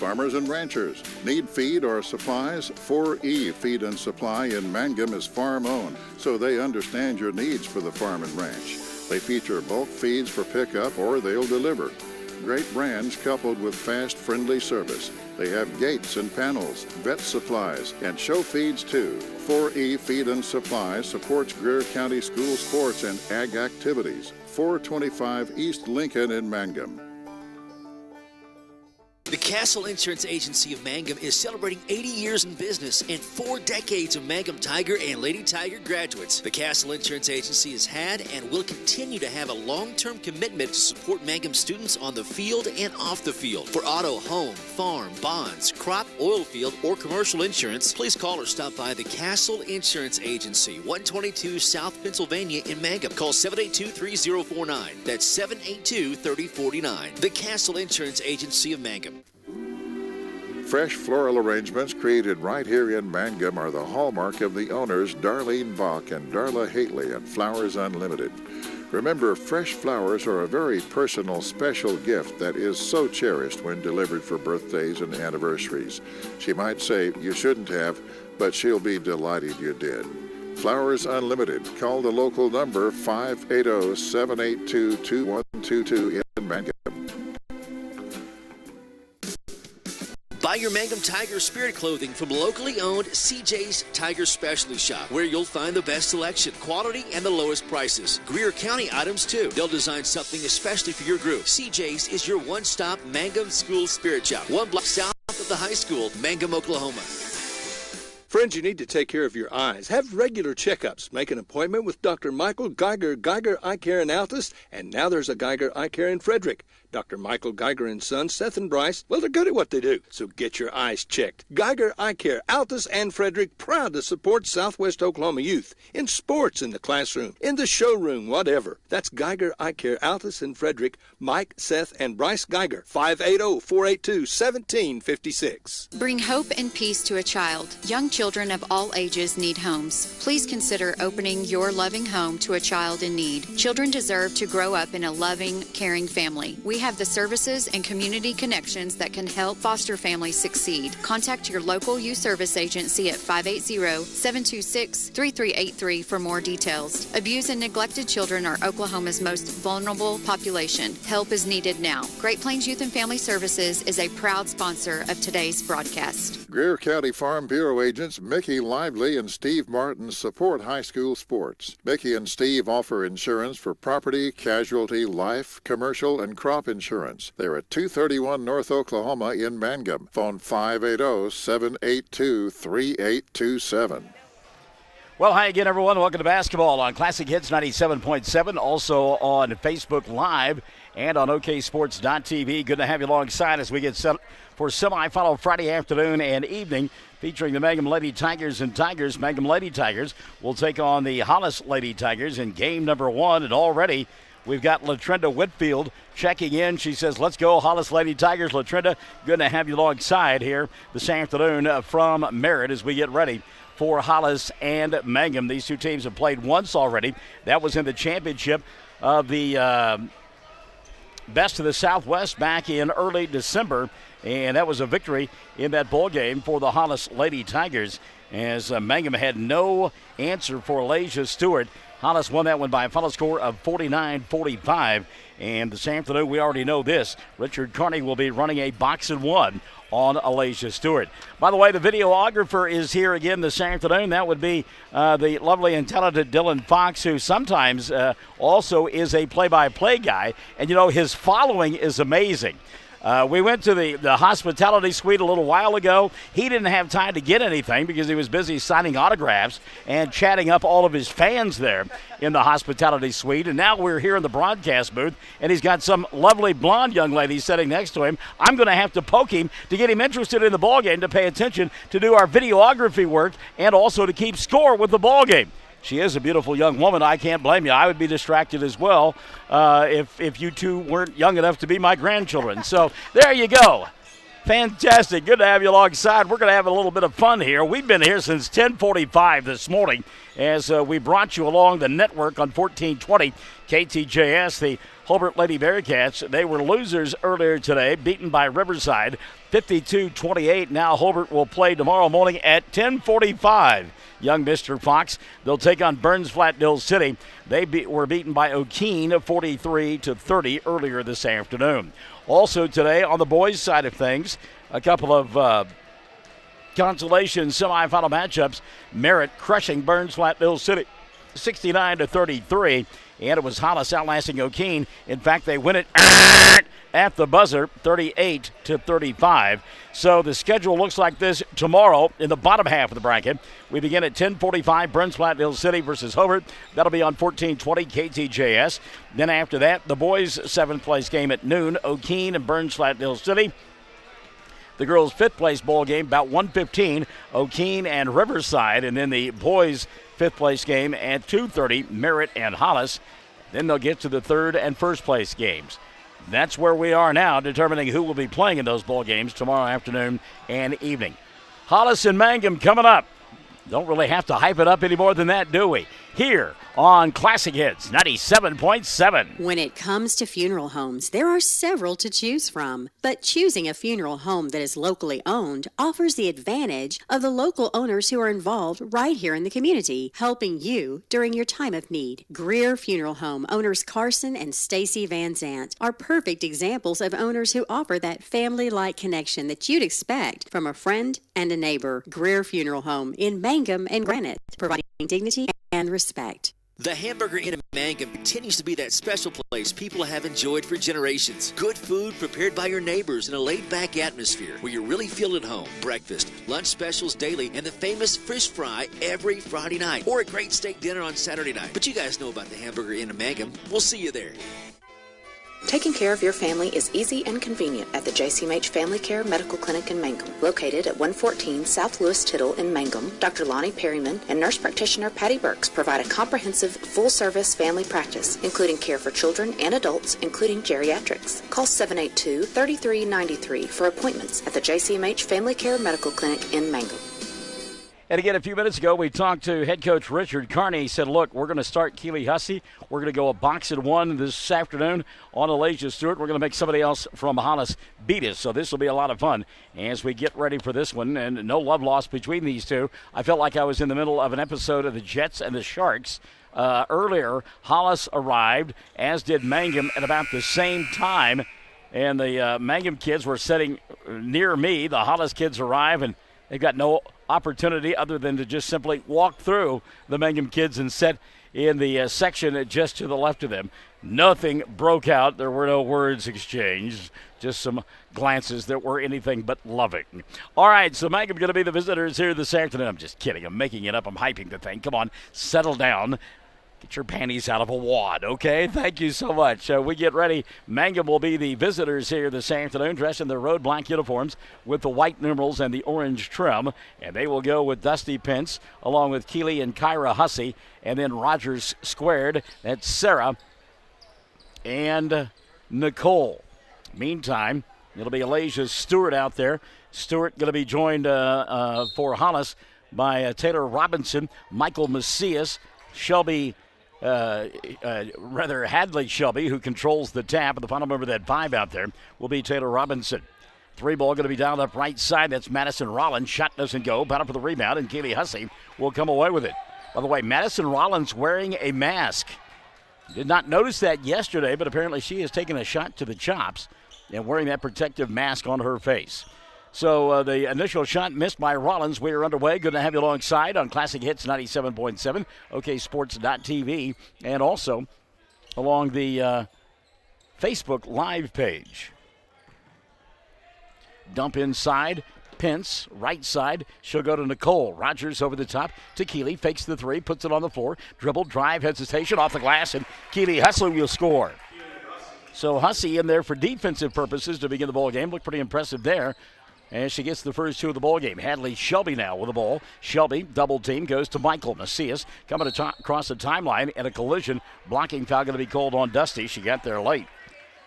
farmers and ranchers. Need feed or supplies? 4E Feed and Supply in Mangum is farm-owned, so they understand your needs for the farm and ranch. They feature bulk feeds for pickup or they'll deliver. Great brands coupled with fast, friendly service. They have gates and panels, vet supplies, and show feeds too. 4E Feed and Supply supports Greer County school sports and ag activities. 425 East Lincoln in Mangum. The Castle Insurance Agency of Mangum is celebrating 80 years in business and 4 decades of Mangum Tiger and Lady Tiger graduates. The Castle Insurance Agency has had and will continue to have a long-term commitment to support Mangum students on the field and off the field. For auto, home, farm, bonds, crop, oil field, or commercial insurance, please call or stop by the Castle Insurance Agency, 122 South Pennsylvania in Mangum. Call 782-3049. That's 782-3049. The Castle Insurance Agency of Mangum. Fresh floral arrangements created right here in Mangum are the hallmark of the owners Darlene Bach and Darla Haley at Flowers Unlimited. Remember, fresh flowers are a very personal, special gift that is so cherished when delivered for birthdays and anniversaries. She might say you shouldn't have, but she'll be delighted you did. Flowers Unlimited. Call the local number 580-782-2122 in Mangum. Buy your Mangum Tiger Spirit clothing from locally owned CJ's Tiger Specialty Shop, where you'll find the best selection, quality, and the lowest prices. Greer County items, too. They'll design something especially for your group. CJ's is your one-stop Mangum School Spirit Shop, 1 block south of the high school, Mangum, Oklahoma. Friends, you need to take care of your eyes. Have regular checkups. Make an appointment with Dr. Michael Geiger, Geiger Eye Care in Altus, and now there's a Geiger Eye Care in Frederick. Dr. Michael Geiger and Sons, Seth and Bryce, well, they're good at what they do, so get your eyes checked. Geiger Eye Care, Altus and Frederick, proud to support Southwest Oklahoma youth in sports, in the classroom, in the showroom, whatever. That's Geiger Eye Care, Altus and Frederick, Mike, Seth, and Bryce Geiger, 580-482-1756. Bring hope and peace to a child. Young children of all ages need homes. Please consider opening your loving home to a child in need. Children deserve to grow up in a loving, caring family. We have the services and community connections that can help foster families succeed. Contact your local youth service agency at 580-726-3383 for more details. Abused and neglected children are Oklahoma's most vulnerable population. Help is needed now. Great Plains Youth and Family Services is a proud sponsor of today's broadcast. Greer County Farm Bureau agents Mickey Lively and Steve Martin support high school sports. Mickey and Steve offer insurance for property, casualty, life, commercial, and crop insurance. They're at 231 North Oklahoma in Mangum. Phone 580-782-3827. Well, hi again, everyone. Welcome to basketball on Classic Hits 97.7, also on Facebook Live and on OKSports.tv. Good to have you alongside as we get set for semifinal Friday afternoon and evening featuring the Mangum Lady Tigers and Tigers. Mangum Lady Tigers will take on the Hollis Lady Tigers in game number 1, and already we've got LaTrenda Whitfield checking in. She says, let's go, Hollis Lady Tigers. LaTrenda, good to have you alongside here this afternoon from Merritt as we get ready for Hollis and Mangum. These two teams have played once already. That was in the championship of the Best of the Southwest back in early December, and that was a victory in that ball game for the Hollis Lady Tigers as Mangum had no answer for Elijah Stewart. Hollis won that one by a final score of 49-45. And this afternoon, we already know this. Richard Carney will be running a box and one on Elijah Stewart. By the way, the videographer is here again this afternoon. That would be the lovely and talented Dylan Fox, who sometimes also is a play-by-play guy. And, you know, his following is amazing. We went to the hospitality suite a little while ago. He didn't have time to get anything because he was busy signing autographs and chatting up all of his fans there in the hospitality suite. And now we're here in the broadcast booth, and he's got some lovely blonde young lady sitting next to him. I'm going to have to poke him to get him interested in the ballgame, to pay attention, to do our videography work, and also to keep score with the ballgame. She is a beautiful young woman. I can't blame you. I would be distracted as well if you two weren't young enough to be my grandchildren. So there you go. Fantastic. Good to have you alongside. We're going to have a little bit of fun here. We've been here since 10:45 this morning as we brought you along the network on 1420 KTJS. The Hobart Lady Bearcats. They were losers earlier today, beaten by Riverside 52-28. Now Hobart will play tomorrow morning at 10:45. Young Mr. Fox. They'll take on Burns Flat-Dill City. They were beaten by O'Keene 43-30 earlier this afternoon. Also today on the boys' side of things, a couple of consolation semifinal matchups. Merritt crushing Burns Flat-Dill City 69-33, and it was Hollis outlasting O'Keene. In fact, they win it at the buzzer 38-35. So the schedule looks like this tomorrow in the bottom half of the bracket. We begin at 10:45, Burns Flat-Dill City versus Hobart. That'll be on 1420 KTJS. Then after that, the boys' 7th place game at noon, O'Keene and Burns Flat-Dill City. The girls' 5th place bowl game about 1:15, O'Keene and Riverside, and then the boys' 5th place game at 2:30, Merritt and Hollis. Then they'll get to the 3rd and 1st place games. That's where we are now, determining who will be playing in those bowl games tomorrow afternoon and evening. Hollis and Mangum coming up. Don't really have to hype it up any more than that, do we? Here on Classic Hits 97.7. When it comes to funeral homes, there are several to choose from. But choosing a funeral home that is locally owned offers the advantage of the local owners who are involved right here in the community, helping you during your time of need. Greer Funeral Home owners Carson and Stacy Van Zant are perfect examples of owners who offer that family-like connection that you'd expect from a friend and a neighbor. Greer Funeral Home in Mangum and Granite, providing dignity and respect. The Hamburger Inn in Mangum continues to be that special place people have enjoyed for generations. Good food prepared by your neighbors in a laid-back atmosphere where you really feel at home. Breakfast, lunch specials daily, and the famous fish fry every Friday night. Or a great steak dinner on Saturday night. But you guys know about the Hamburger Inn in Mangum. We'll see you there. Taking care of your family is easy and convenient at the JCMH Family Care Medical Clinic in Mangum. Located at 114 South Lewis Tittle in Mangum, Dr. Lonnie Perryman and nurse practitioner Patty Burks provide a comprehensive, full-service family practice, including care for children and adults, including geriatrics. Call 782-3393 for appointments at the JCMH Family Care Medical Clinic in Mangum. And again, a few minutes ago, we talked to head coach Richard Carney. He said, look, we're going to start Keeley Hussey. We're going to go a box at 1 this afternoon on Elijah Stewart. We're going to make somebody else from Hollis beat us. So this will be a lot of fun as we get ready for this one. And no love lost between these two. I felt like I was in the middle of an episode of the Jets and the Sharks. Earlier, Hollis arrived, as did Mangum, at about the same time. And the Mangum kids were sitting near me. The Hollis kids arrive, and they've got no opportunity other than to just simply walk through the Mangum kids and sit in the section just to the left of them. Nothing broke out. There were no words exchanged, just some glances that were anything but loving. All right, so Mangum going to be the visitors here this afternoon. I'm just kidding. I'm making it up. I'm hyping the thing. Come on, settle down. Get your panties out of a wad, okay? Thank you so much. We get ready. Mangum will be the visitors here this afternoon, dressed in their road black uniforms with the white numerals and the orange trim. And they will go with Dusty Pence, along with Keeley and Kyra Hussey, and then Rogers squared. That's Sarah and Nicole. Meantime, it'll be Elijah Stewart out there. Stewart going to be joined for Hollis by Taylor Robinson, Michael Macias, Shelby Hadley Shelby, who controls the tap. And the final member of that 5 out there will be Taylor Robinson. 3 ball going to be down up right side. That's Madison Rollins. Shot doesn't go. Battle for the rebound, and Keeley Hussey will come away with it. By the way, Madison Rollins wearing a mask. Did not notice that yesterday, but apparently she has taken a shot to the chops and wearing that protective mask on her face. So the initial shot missed by Rollins. We are underway. Good to have you alongside on Classic Hits 97.7, OKSports.tv, and also along the Facebook Live page. Dump inside. Pence, right side. She'll go to Nicole. Rogers over the top to Keeley. Fakes the 3, puts it on the floor. Dribble, drive, hesitation, off the glass, and Keeley Hussey will score. So Hussey in there for defensive purposes to begin the ball game. Looked pretty impressive there. And she gets the first 2 of the ball game. Hadley Shelby now with the ball. Shelby, double team, goes to Michael Macias. Coming across the timeline and a collision. Blocking foul going to be called on Dusty. She got there late.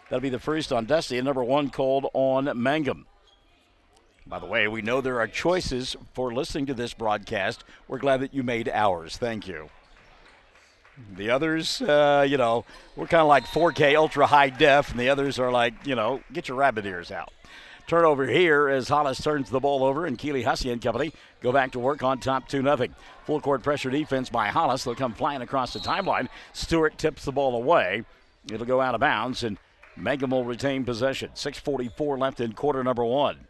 That'll be the first on Dusty, and number 1 called on Mangum. By the way, we know there are choices for listening to this broadcast. We're glad that you made ours. Thank you. The others, we're kind of like 4K ultra high def, and the others are like, get your rabbit ears out. Turnover here as Hollis turns the ball over, and Keeley Hussey and company go back to work on top 2-0. Full court pressure defense by Hollis. They'll come flying across the timeline. Stewart tips the ball away. It'll go out of bounds, and Mangum will retain possession. 6:44 left in quarter number one.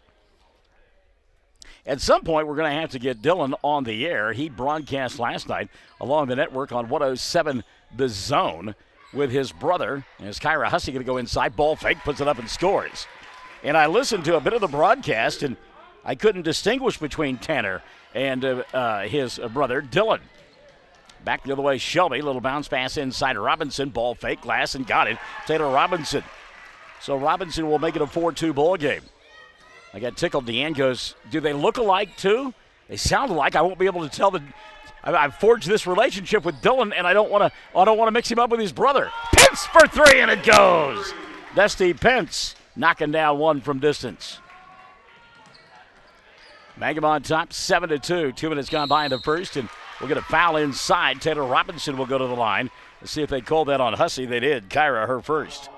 At some point, we're going to have to get Dylan on the air. He broadcast last night along the network on 107 The Zone with his brother. As Kyra Hussey going to go inside, ball fake, puts it up and scores. And I listened to a bit of the broadcast, and I couldn't distinguish between Tanner and his brother, Dylan. Back the other way, Shelby. Little bounce pass inside Robinson. Ball fake, glass, and got it. Taylor Robinson. So Robinson will make it a 4-2 ball game. I got tickled. Deanne goes, do they look alike too? They sound alike. I won't be able to tell I've forged this relationship with Dylan, and I don't want to mix him up with his brother. Pence for three, and it goes. Dusty Pence knocking down one from distance. Mangum on top, 7-2. 2 minutes gone by in the first, and we'll get a foul inside. Taylor Robinson will go to the line. Let's see if they called that on Hussey. They did. Kyra, her first.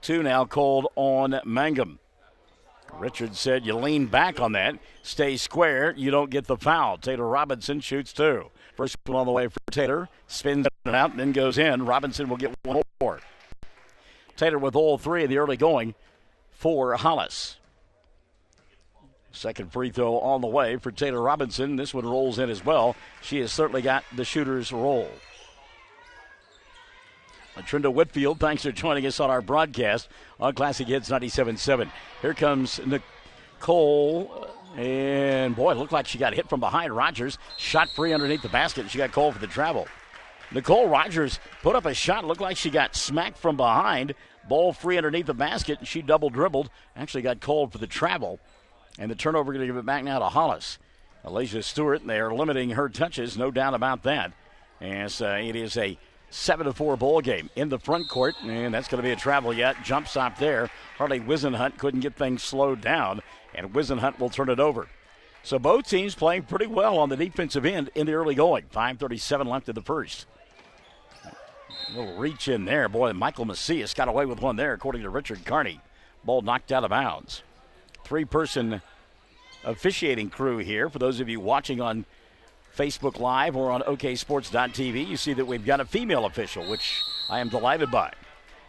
2 now called on Mangum. Richard said you lean back on that, stay square, you don't get the foul. Taylor Robinson shoots 2. First one on the way for Taylor, spins it out and then goes in. Robinson will get one more. Taylor with all 3 in the early going for Hollis. Second free throw on the way for Taylor Robinson. This one rolls in as well. She has certainly got the shooter's roll. Trinda Whitfield, thanks for joining us on our broadcast on Classic Hits 97.7. Here comes Nicole, and boy, it looked like she got hit from behind. Rogers shot free underneath the basket, and she got called for the travel. Nicole Rogers put up a shot, looked like she got smacked from behind. Ball free underneath the basket, and she double dribbled, actually got called for the travel. And the turnover going to give it back now to Hollis. Alasia Stewart, they are limiting her touches, no doubt about that. As it is a 7-4 ball game in the front court, and that's going to be a travel yet. Jump stop there. Harley Wisenhunt couldn't get things slowed down, and Wisenhunt will turn it over. So both teams playing pretty well on the defensive end in the early going. 5:37 left in the first. A little reach in there. Boy, Michael Macias got away with one there, according to Richard Carney. Ball knocked out of bounds. 3-person officiating crew here. For those of you watching on Facebook Live or on oksports.tv, you see that we've got a female official, which I am delighted by.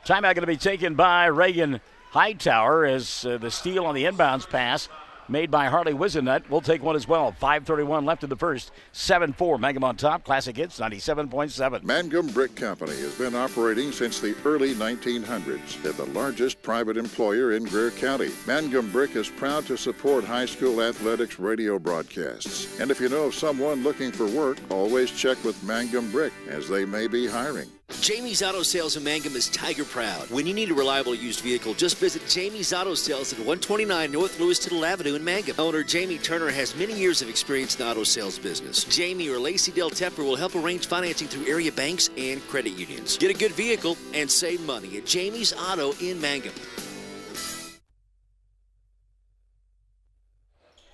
Timeout going to be taken by Reagan Hightower as the steal on the inbounds pass made by Harley Wisenhunt. We'll take one as well. 5:31 left in the first. 7-4. Mangum on top. Classic Hits 97.7. Mangum Brick Company has been operating since the early 1900s. They're the largest private employer in Greer County. Mangum Brick is proud to support high school athletics radio broadcasts. And if you know of someone looking for work, always check with Mangum Brick, as they may be hiring. Jamie's Auto Sales in Mangum is Tiger proud. When you need a reliable used vehicle, just visit Jamie's Auto Sales at 129 North Louis Tittle Avenue in Mangum. Owner Jamie Turner has many years of experience in the auto sales business. Jamie or Lacey Del Tepper will help arrange financing through area banks and credit unions. Get a good vehicle and save money at Jamie's Auto in Mangum.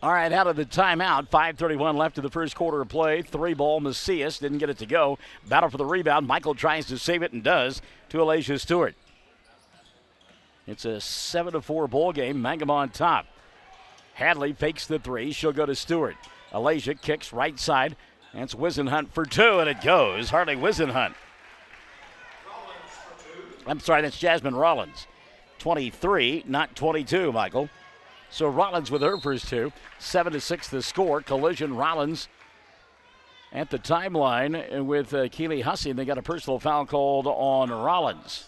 All right, out of the timeout, 5:31 left in the first quarter of play. 3-ball, Macias didn't get it to go. Battle for the rebound. Michael tries to save it and does to Alasia Stewart. It's a 7-4 ball game. Mangum on top. Hadley fakes the 3. She'll go to Stewart. Alasia kicks right side. That's Wisenhunt for 2, and it goes. Harley Wisenhunt. I'm sorry, that's Jasmine Rollins. 23, not 22, Michael. So Rollins with her first 2. 7-6 the score. Collision. Rollins at the timeline with Keeley Hussey, and they got a personal foul called on Rollins.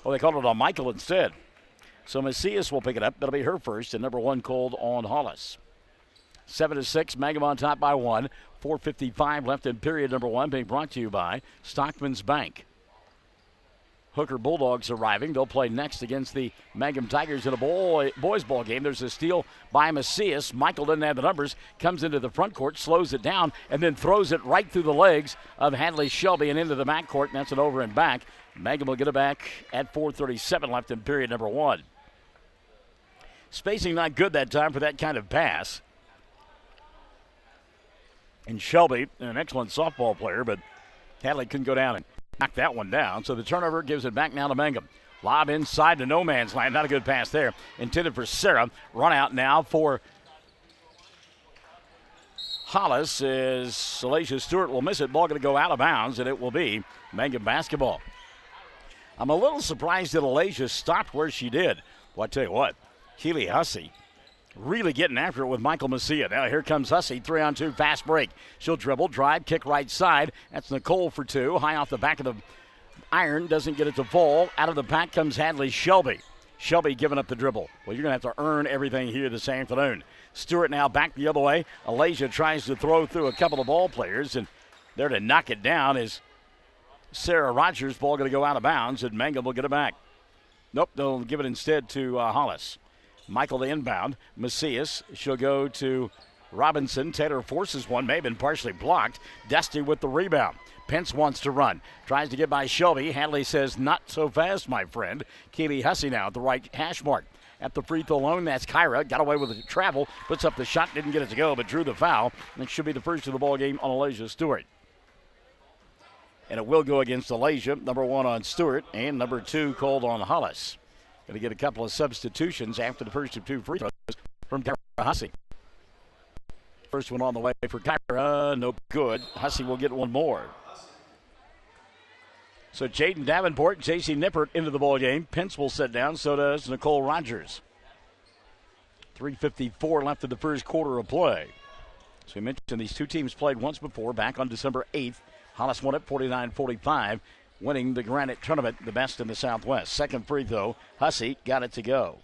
Oh, they called it on Michael instead. So Macias will pick it up. That'll be her first, and number 1 called on Hollis. 7-6, Mangum on top by 1. 4:55 left in period number 1, being brought to you by Stockman's Bank. Hooker Bulldogs arriving. They'll play next against the Mangum Tigers in a boys ball game. There's a steal by Macias. Michael doesn't have the numbers. Comes into the front court, slows it down, and then throws it right through the legs of Hadley Shelby and into the backcourt, and that's an over and back. Mangum will get it back at 4:37 left in period number 1. Spacing not good that time for that kind of pass. And Shelby, an excellent softball player, but Hadley couldn't go down and knock that one down. So the turnover gives it back now to Mangum. Lob inside to no man's land. Not a good pass there. Intended for Sarah. Run out now for Hollis as Salacia Stewart will miss it. Ball going to go out of bounds, and it will be Mangum basketball. I'm a little surprised that Alasia stopped where she did. Well, I tell you what, Keely Hussey really getting after it with Michael Messia. Now here comes Hussey, 3-on-2, fast break. She'll dribble, drive, kick right side. That's Nicole for two. High off the back of the iron, doesn't get it to fall. Out of the pack comes Hadley Shelby. Shelby giving up the dribble. Well, you're going to have to earn everything here this afternoon. Stewart now back the other way. Alasia tries to throw through a couple of ball players, and there to knock it down is Sarah Rogers. Ball going to go out of bounds, and Mangum will get it back. Nope, they'll give it instead to Hollis. Michael the inbound. Macias, she'll go to Robinson. Taylor forces one, may have been partially blocked. Dusty with the rebound. Pence wants to run. Tries to get by Shelby. Hadley says, not so fast, my friend. Keely Hussey now at the right hash mark. At the free throw line, that's Kyra. Got away with the travel. Puts up the shot, didn't get it to go, but drew the foul. And it should be the first of the ball game on Alasia Stewart. And it will go against Alasia. Number 1 on Stewart and number 2 called on Hollis. Going to get a couple of substitutions after the first of 2 free throws from Kyra Hussey. First one on the way for Kyra. No good. Hussey will get one more. So Jaden Davenport, J.C. Nippert into the ball game. Pence will sit down. So does Nicole Rogers. 3:54 left in the first quarter of play. So we mentioned these two teams played once before, back on December 8th. Hollis won it 49-45, winning the Granite Tournament, the best in the Southwest. Second free throw, Hussey got it to go.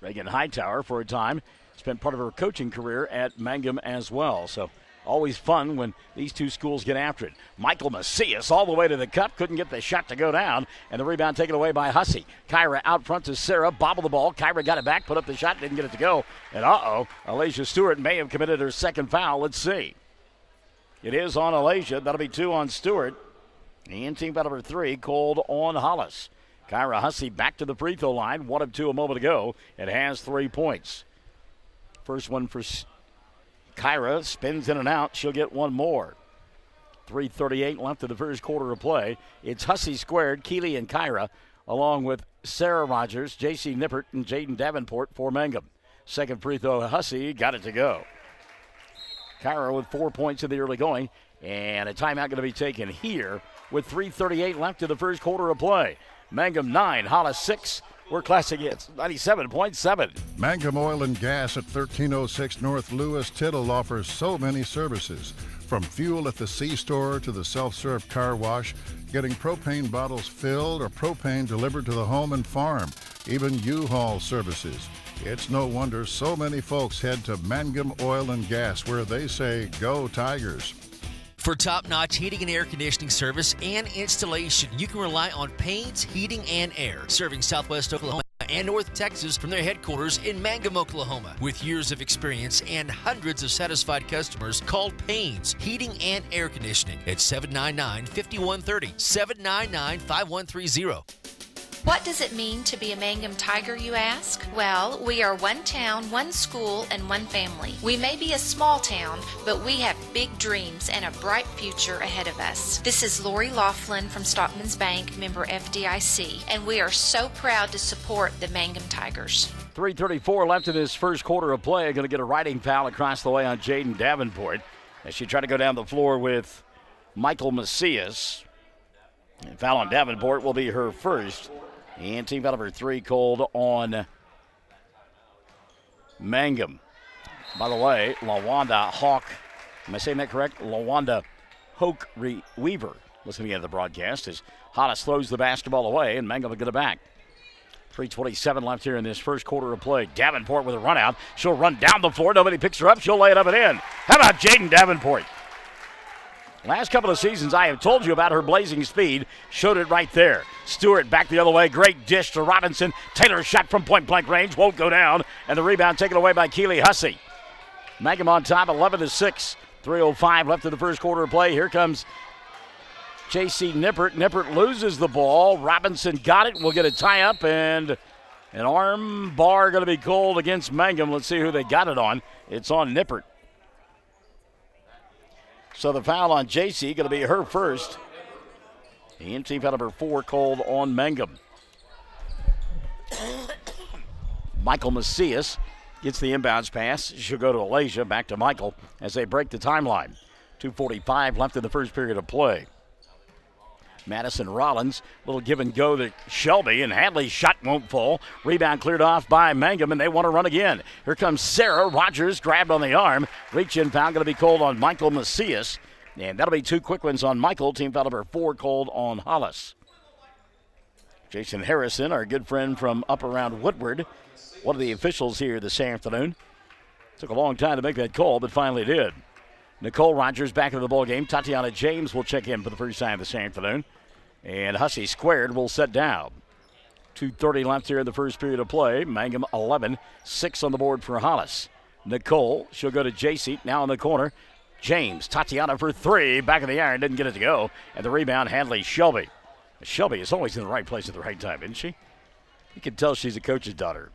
Reagan Hightower, for a time, spent part of her coaching career at Mangum as well. So always fun when these two schools get after it. Michael Macias all the way to the cup. Couldn't get the shot to go down. And the rebound taken away by Hussey. Kyra out front to Sarah. Bobbled the ball. Kyra got it back. Put up the shot. Didn't get it to go. And Alasia Stewart may have committed her second foul. Let's see. It is on Alasia. That'll be 2 on Stewart. And team foul number 3 called on Hollis. Kyra Hussey back to the free throw line. 1 of 2 a moment ago. It has 3 points. First one for Kyra, spins in and out. She'll get one more. 3:38 left in the first quarter of play. It's Hussey squared, Keely and Kyra, along with Sarah Rogers, J.C. Nippert, and Jaden Davenport for Mangum. Second free throw, Hussey got it to go. Kyra with 4 points in the early going, and a timeout going to be taken here with 3:38 left in the first quarter of play. Mangum 9, Hollis 6. We're Classic Hits 97.7. Mangum Oil and Gas at 1306 North Lewis Tittle offers so many services. From fuel at the C-store to the self-serve car wash, getting propane bottles filled or propane delivered to the home and farm, even U-Haul services. It's no wonder so many folks head to Mangum Oil and Gas, where they say, go Tigers. For top-notch heating and air conditioning service and installation, you can rely on Payne's Heating and Air, serving Southwest Oklahoma and North Texas from their headquarters in Mangum, Oklahoma. With years of experience and hundreds of satisfied customers, call Payne's Heating and Air Conditioning at 799-5130, 799-5130. What does it mean to be a Mangum Tiger, you ask? Well, we are one town, one school, and one family. We may be a small town, but we have big dreams and a bright future ahead of us. This is Lori Laughlin from Stockman's Bank, member FDIC, and we are so proud to support the Mangum Tigers. 3:34 left in this first quarter of play. Going to get a riding foul across the way on Jaden Davenport as she tried to go down the floor with Michael Macias. And foul on Davenport will be her first. And team foul number 3 called on Mangum. By the way, LaWanda Hawk, am I saying that correct? LaWanda Hoke Weaver, listening to the broadcast, as Hollis throws the basketball away, and Mangum will get it back. 3:27 left here in this first quarter of play. Davenport with a run out. She'll run down the floor. Nobody picks her up. She'll lay it up and in. How about Jaden Davenport? Last couple of seasons, I have told you about her blazing speed. Showed it right there. Stewart back the other way. Great dish to Robinson. Taylor's shot from point-blank range. Won't go down. And the rebound taken away by Keely Hussey. Mangum on top, 11-6. 3:05 left in the first quarter of play. Here comes J.C. Nippert. Nippert loses the ball. Robinson got it. We'll get a tie-up. And an arm bar going to be called against Mangum. Let's see who they got it on. It's on Nippert. So the foul on JC going to be her first. And team foul number 4 called on Mangum. Michael Macias gets the inbounds pass. She'll go to Alasia. Back to Michael as they break the timeline. 2:45 left in the first period of play. Madison Rollins, little give and go to Shelby, and Hadley's shot won't fall. Rebound cleared off by Mangum, and they want to run again. Here comes Sarah Rogers, grabbed on the arm. Reach-in foul going to be called on Michael Macias, and that'll be 2 quick ones on Michael. Team foul number 4 called on Hollis. Jason Harrison, our good friend from up around Woodward, one of the officials here this afternoon. Took a long time to make that call, but finally did. Nicole Rogers back into the ball game. Tatiana James will check in for the first time this afternoon. And Hussey squared will set down. 2:30 left here in the first period of play. Mangum 11, 6 on the board for Hollis. Nicole, she'll go to JC, now in the corner. James, Tatiana for 3, back of the iron, didn't get it to go. And the rebound, Hadley Shelby. Shelby is always in the right place at the right time, isn't she? You can tell she's a coach's daughter.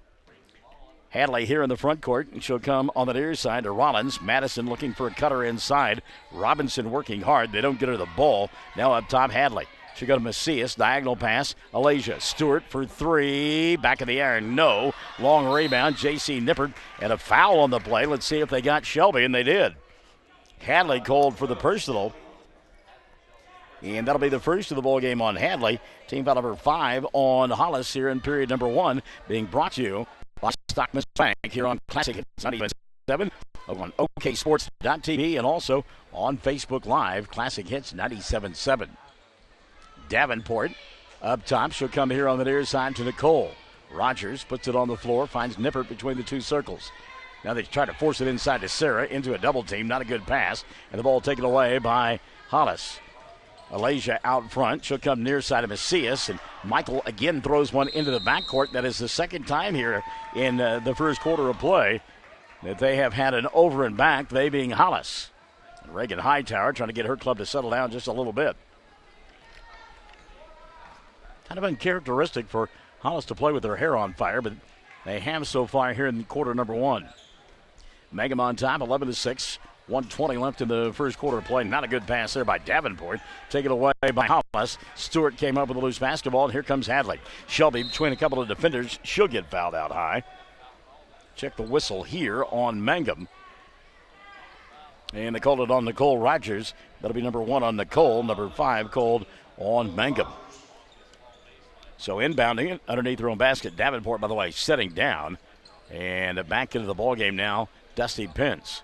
Hadley here in the front court, and she'll come on the near side to Rollins. Madison looking for a cutter inside. Robinson working hard. They don't get her the ball. Now up top, Hadley. She'll go to Macias, diagonal pass. Alasia Stewart for 3. Back of the iron, no. Long rebound, J.C. Nippert, and a foul on the play. Let's see if they got Shelby, and they did. Hadley called for the personal. And that'll be the first of the ball game on Hadley. Team foul number 5 on Hollis here in period number 1, being brought to you by Stockman's Bank here on Classic Hits 97, on OKSports.tv, and also on Facebook Live, Classic Hits 97.7. Davenport up top. She'll come here on the near side to Nicole. Rogers puts it on the floor, finds Nippert between the 2 circles. Now they try to force it inside to Sarah into a double team. Not a good pass. And the ball taken away by Hollis. Alasia out front. She'll come near side of Macias. And Michael again throws one into the backcourt. That is the second time here in the first quarter of play that they have had an over and back, they being Hollis. And Reagan Hightower trying to get her club to settle down just a little bit. Kind of uncharacteristic for Hollis to play with their hair on fire, but they have so far here in quarter number 1. Mangum on top, 11-6. 1:20 left in the first quarter of play. Not a good pass there by Davenport. Taken away by Hollis. Stewart came up with a loose basketball, and here comes Hadley. Shelby between a couple of defenders. She'll get fouled out high. Check the whistle here on Mangum. And they called it on Nicole Rogers. That'll be number 1 on Nicole. Number 5 called on Mangum. So inbounding it underneath their own basket. Davenport, by the way, setting down. And back into the ballgame now, Dusty Pence.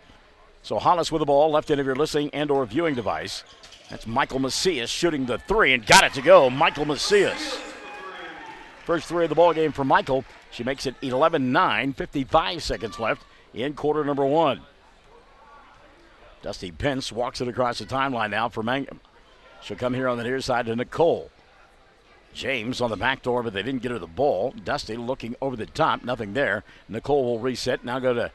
So Hollis with the ball, left end of your listening and or viewing device. That's Michael Macias shooting the 3 and got it to go. Michael Macias. First 3 of the ballgame for Michael. She makes it 11-9, 55 seconds left in quarter number 1. Dusty Pence walks it across the timeline now for Mangum. She'll come here on the near side to Nicole. James on the back door, but they didn't get her the ball. Dusty looking over the top, nothing there. Nicole will reset, now go to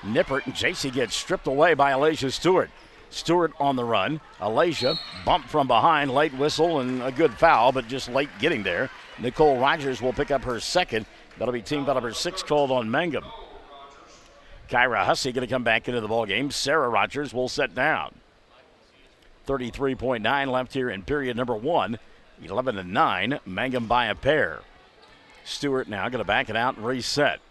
Nippert, and JC gets stripped away by Alasia Stewart. Stewart on the run. Alasia bumped from behind, late whistle, and a good foul, but just late getting there. Nicole Rogers will pick up her second. That'll be team foul number 6 called on Mangum. Kyra Hussey going to come back into the ballgame. Sarah Rogers will set down. 33.9 left here in period number 1. 11-9, Mangum by a pair. Stewart now going to back it out and reset.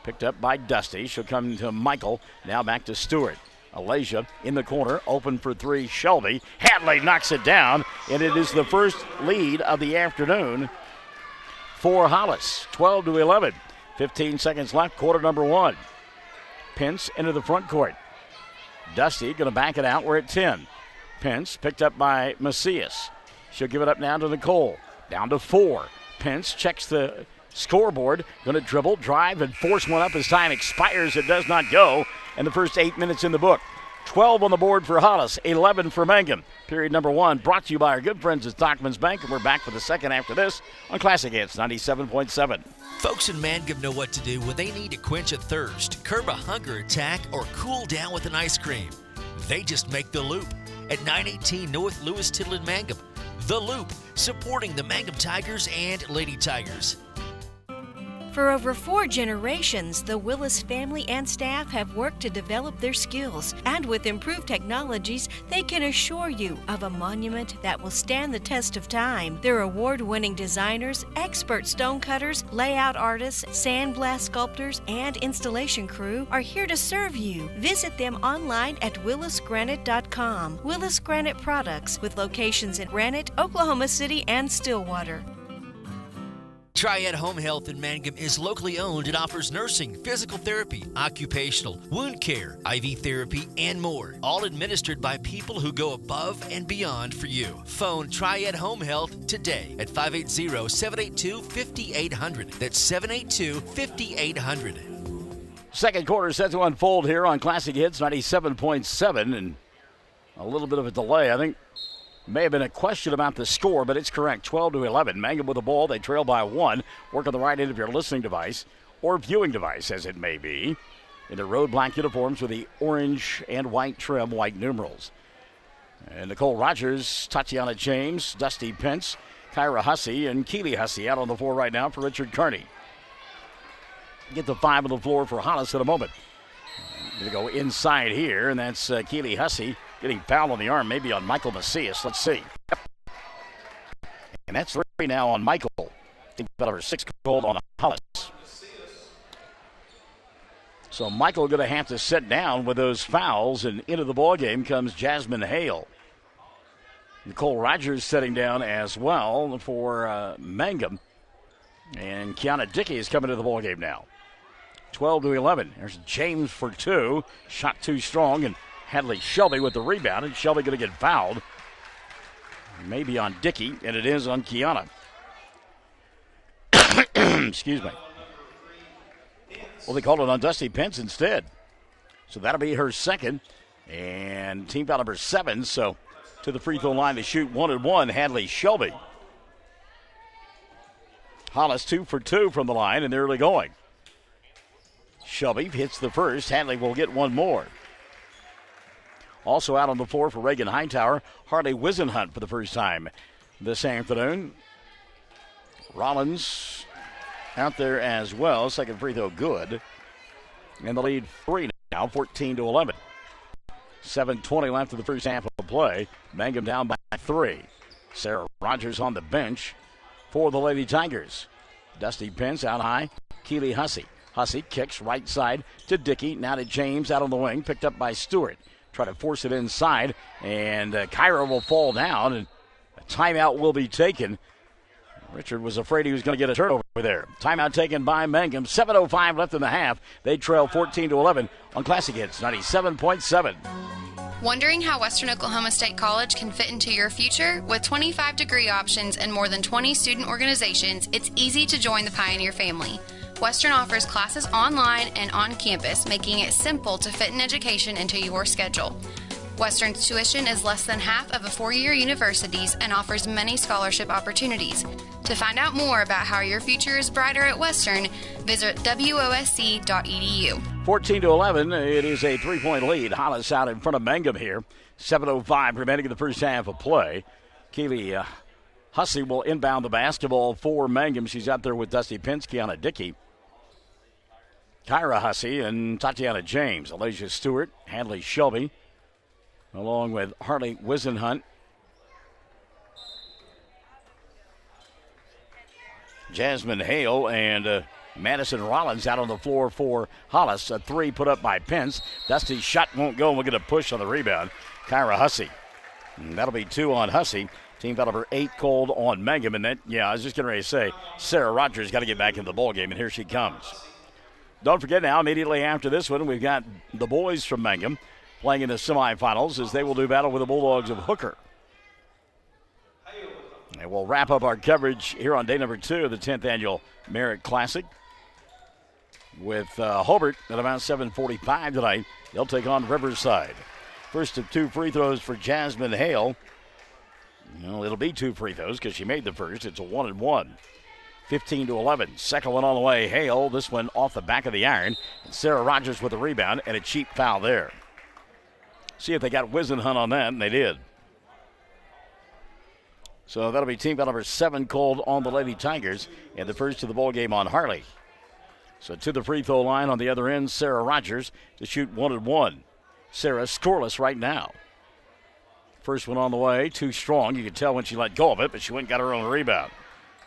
Picked up by Dusty. She'll come to Michael. Now back to Stewart. Alasia in the corner, open for 3. Shelby. Hadley knocks it down, and it is the first lead of the afternoon for Hollis. 12-11. 15 seconds left, quarter number 1. Pence into the front court. Dusty going to back it out. We're at 10. Pence picked up by Macias. She'll give it up now to Nicole. Down to 4. Pence checks the scoreboard. Going to dribble, drive, and force one up as time expires. It does not go. And the first 8 minutes in the book. 12 on the board for Hollis, 11 for Mangum. Period number 1 brought to you by our good friends at Stockman's Bank. And we're back for the second after this on Classic Hits 97.7. Folks in Mangum know what to do when they need to quench a thirst, curb a hunger attack, or cool down with an ice cream. They just make the Loop at 918 North Lewis Tittle in Mangum. The Loop, supporting the Mangum Tigers and Lady Tigers. For over 4 generations, the Willis family and staff have worked to develop their skills, and with improved technologies, they can assure you of a monument that will stand the test of time. Their award-winning designers, expert stonecutters, layout artists, sandblast sculptors, and installation crew are here to serve you. Visit them online at willisgranite.com. Willis Granite Products, with locations in Granite, Oklahoma City, and Stillwater. Triad Home Health in Mangum is locally owned and offers nursing, physical therapy, occupational, wound care, IV therapy, and more. All administered by people who go above and beyond for you. Phone Triad Home Health today at 580-782-5800. That's 782-5800. Second quarter set to unfold here on Classic Hits 97.7, and a little bit of a delay. I think may have been a question about the score, but it's correct. 12-11. Mangum with the ball. They trail by 1. Work on the right end of your listening device or viewing device, as it may be, in their road black uniforms with the orange and white trim, white numerals. And Nicole Rogers, Tatiana James, Dusty Pence, Kyra Hussey, and Keely Hussey out on the floor right now for Richard Kearney. Get the 5 on the floor for Hollis in a moment. Going to go inside here, and that's Keely Hussey getting fouled on the arm, maybe on Michael Macias. Let's see. Yep. And that's 3 now on Michael. I think about over 6 called on Hollis. So Michael going to have to sit down with those fouls, and into the ball game comes Jasmine Hale. Nicole Rogers sitting down as well for Mangum. And Kiana Dickey is coming to the ball game now. 12-11. There's James for 2. Shot too strong, and Hadley Shelby with the rebound, and Shelby going to get fouled. Maybe on Dickey, and it is on Kiana. Excuse me. Well, they called it on Dusty Pence instead. So that'll be her second. And team foul number 7, so to the free throw line to shoot 1-1, Hadley Shelby. Hollis 2 for 2 from the line, and they're early going. Shelby hits the first. Hadley will get one more. Also out on the floor for Reagan Hightower, Harley Wisenhunt for the first time this afternoon. Rollins out there as well. Second free throw good. And the lead 3 now, 14-11. 7:20 left in the first half of play. Mangum down by 3. Sarah Rogers on the bench for the Lady Tigers. Dusty Pence out high. Keely Hussey. Hussey kicks right side to Dickey. Now to James out on the wing. Picked up by Stewart. Try to force it inside. And Kyra will fall down. And a timeout will be taken. Richard was afraid he was going to get a turnover there. Timeout taken by Mangum. 7:05 left in the half. They trail 14-11 on Classic Hits 97.7. Wondering how Western Oklahoma State College can fit into your future? With 25 degree options and more than 20 student organizations, it's easy to join the Pioneer family. Western offers classes online and on campus, making it simple to fit an education into your schedule. Western's tuition is less than half of a four-year university's and offers many scholarship opportunities. To find out more about how your future is brighter at Western, visit wosc.edu. 14-11, it is a 3-point lead. Hollis out in front of Mangum here. 7:05 remaining in the first half of play. Keely Hussey will inbound the basketball for Mangum. She's out there with Dusty Pence, Kiana Dickey, Kyra Hussey, and Tatiana James. Elijah Stewart, Hadley Shelby, along with Harley Wisenhunt, Jasmine Hale, and Madison Rollins out on the floor for Hollis. A 3 put up by Pence. Dusty's shot won't go, and we'll get a push on the rebound. Kyra Hussey. And that'll be 2 on Hussey. Team foul number 8 called on Mangum. And that, I was just getting ready to say, Sarah Rogers got to get back in the ballgame, and here she comes. Don't forget now, immediately after this one, we've got the boys from Mangum playing in the semifinals as they will do battle with the Bulldogs of Hooker. And we'll wrap up our coverage here on day number 2 of the 10th annual Merritt Classic with Hobart at about 7:45 tonight. They'll take on Riverside. First of 2 free throws for Jasmine Hale. Well, it'll be 2 free throws because she made the first. It's a 1-1. 15-11. Second one on the way. Hale, this one off the back of the iron. And Sarah Rogers with the rebound and a cheap foul there. See if they got Wisenhunt on that, and they did. So that'll be team foul number 7 called on the Lady Tigers, and the first of the ball game on Harley. So to the free throw line on the other end, Sarah Rogers to shoot 1-1. Sarah scoreless right now. First one on the way, too strong. You could tell when she let go of it, but she went and got her own rebound.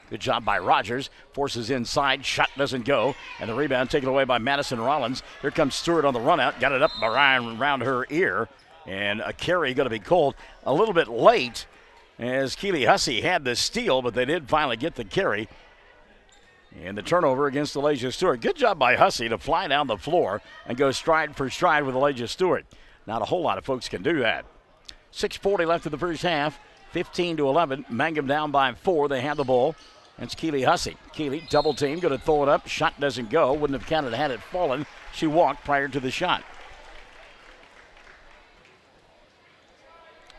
Good job by Rogers. Forces inside. Shot doesn't go. And the rebound taken away by Madison Rollins. Here comes Stewart on the run out. Got it up around her ear. And a carry going to be called a little bit late as Keely Hussey had the steal, but they did finally get the carry. And the turnover against Elijah Stewart. Good job by Hussey to fly down the floor and go stride for stride with Elijah Stewart. Not a whole lot of folks can do that. 6:40 left in the first half. 15-11. Mangum down by 4. They have the ball. That's Keely Hussey. Keely, double team, going to throw it up. Shot doesn't go. Wouldn't have counted had it fallen. She walked prior to the shot.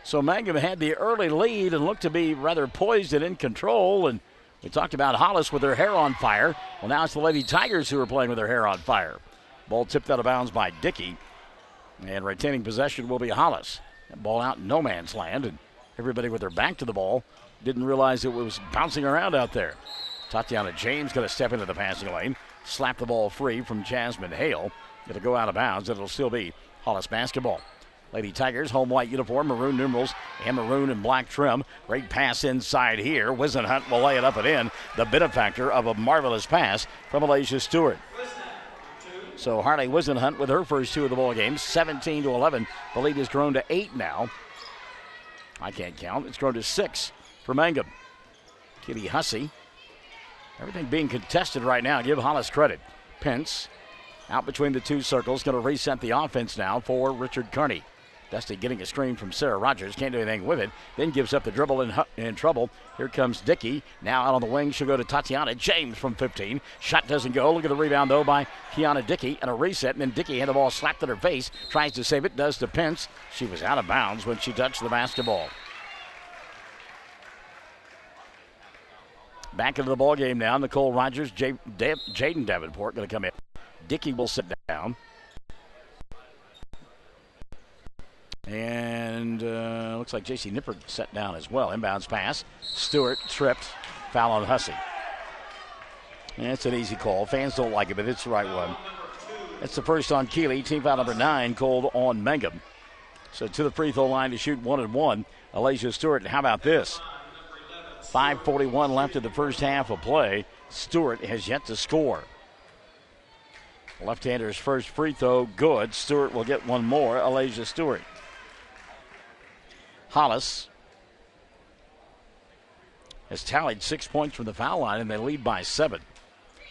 So Mangum had the early lead and looked to be rather poised and in control. And we talked about Hollis with her hair on fire. Well, now it's the Lady Tigers who are playing with their hair on fire. Ball tipped out of bounds by Dickey. And retaining possession will be Hollis. That ball out in no man's land. And everybody with their back to the ball didn't realize it was bouncing around out there. Tatiana James going to step into the passing lane. Slap the ball free from Jasmine Hale. It'll go out of bounds. It'll still be Hollis basketball. Lady Tigers, home white uniform, maroon numerals, and maroon and black trim. Great pass inside here. Wisenhunt will lay it up and in. The benefactor of a marvelous pass from Elijah Stewart. So Harley Wisenhunt with her first 2 of the ball game, 17-11. The lead has grown to 8 now. I can't count. It's grown to 6 for Mangum. Keely Hussey. Everything being contested right now. Give Hollis credit. Pence out between the 2 circles. Going to reset the offense now for Richard Carney. Dusty getting a screen from Sarah Rogers. Can't do anything with it. Then gives up the dribble in trouble. Here comes Dickey. Now out on the wing. She'll go to Tatiana James from 15. Shot doesn't go. Look at the rebound, though, by Kiana Dickey. And a reset. And then Dickey had the ball slapped in her face. Tries to save it. Does to Pence. She was out of bounds when she touched the basketball. Back into the ball game now. Nicole Rogers, Jaden Davenport going to come in. Dickey will sit down. And looks like J.C. Nippert set down as well. Inbounds pass. Stewart tripped. Foul on Hussey. And it's an easy call. Fans don't like it, but it's the right one. It's the first on Keely. Team foul number 9 called on Mangum. So to the free throw line to shoot 1-1. Elijah Stewart. And how about this? 5:41 left in the first half of play. Stewart has yet to score. Left-hander's first free throw, good. Stewart will get one more. Elijah Stewart. Hollis has tallied 6 points from the foul line, and they lead by 7.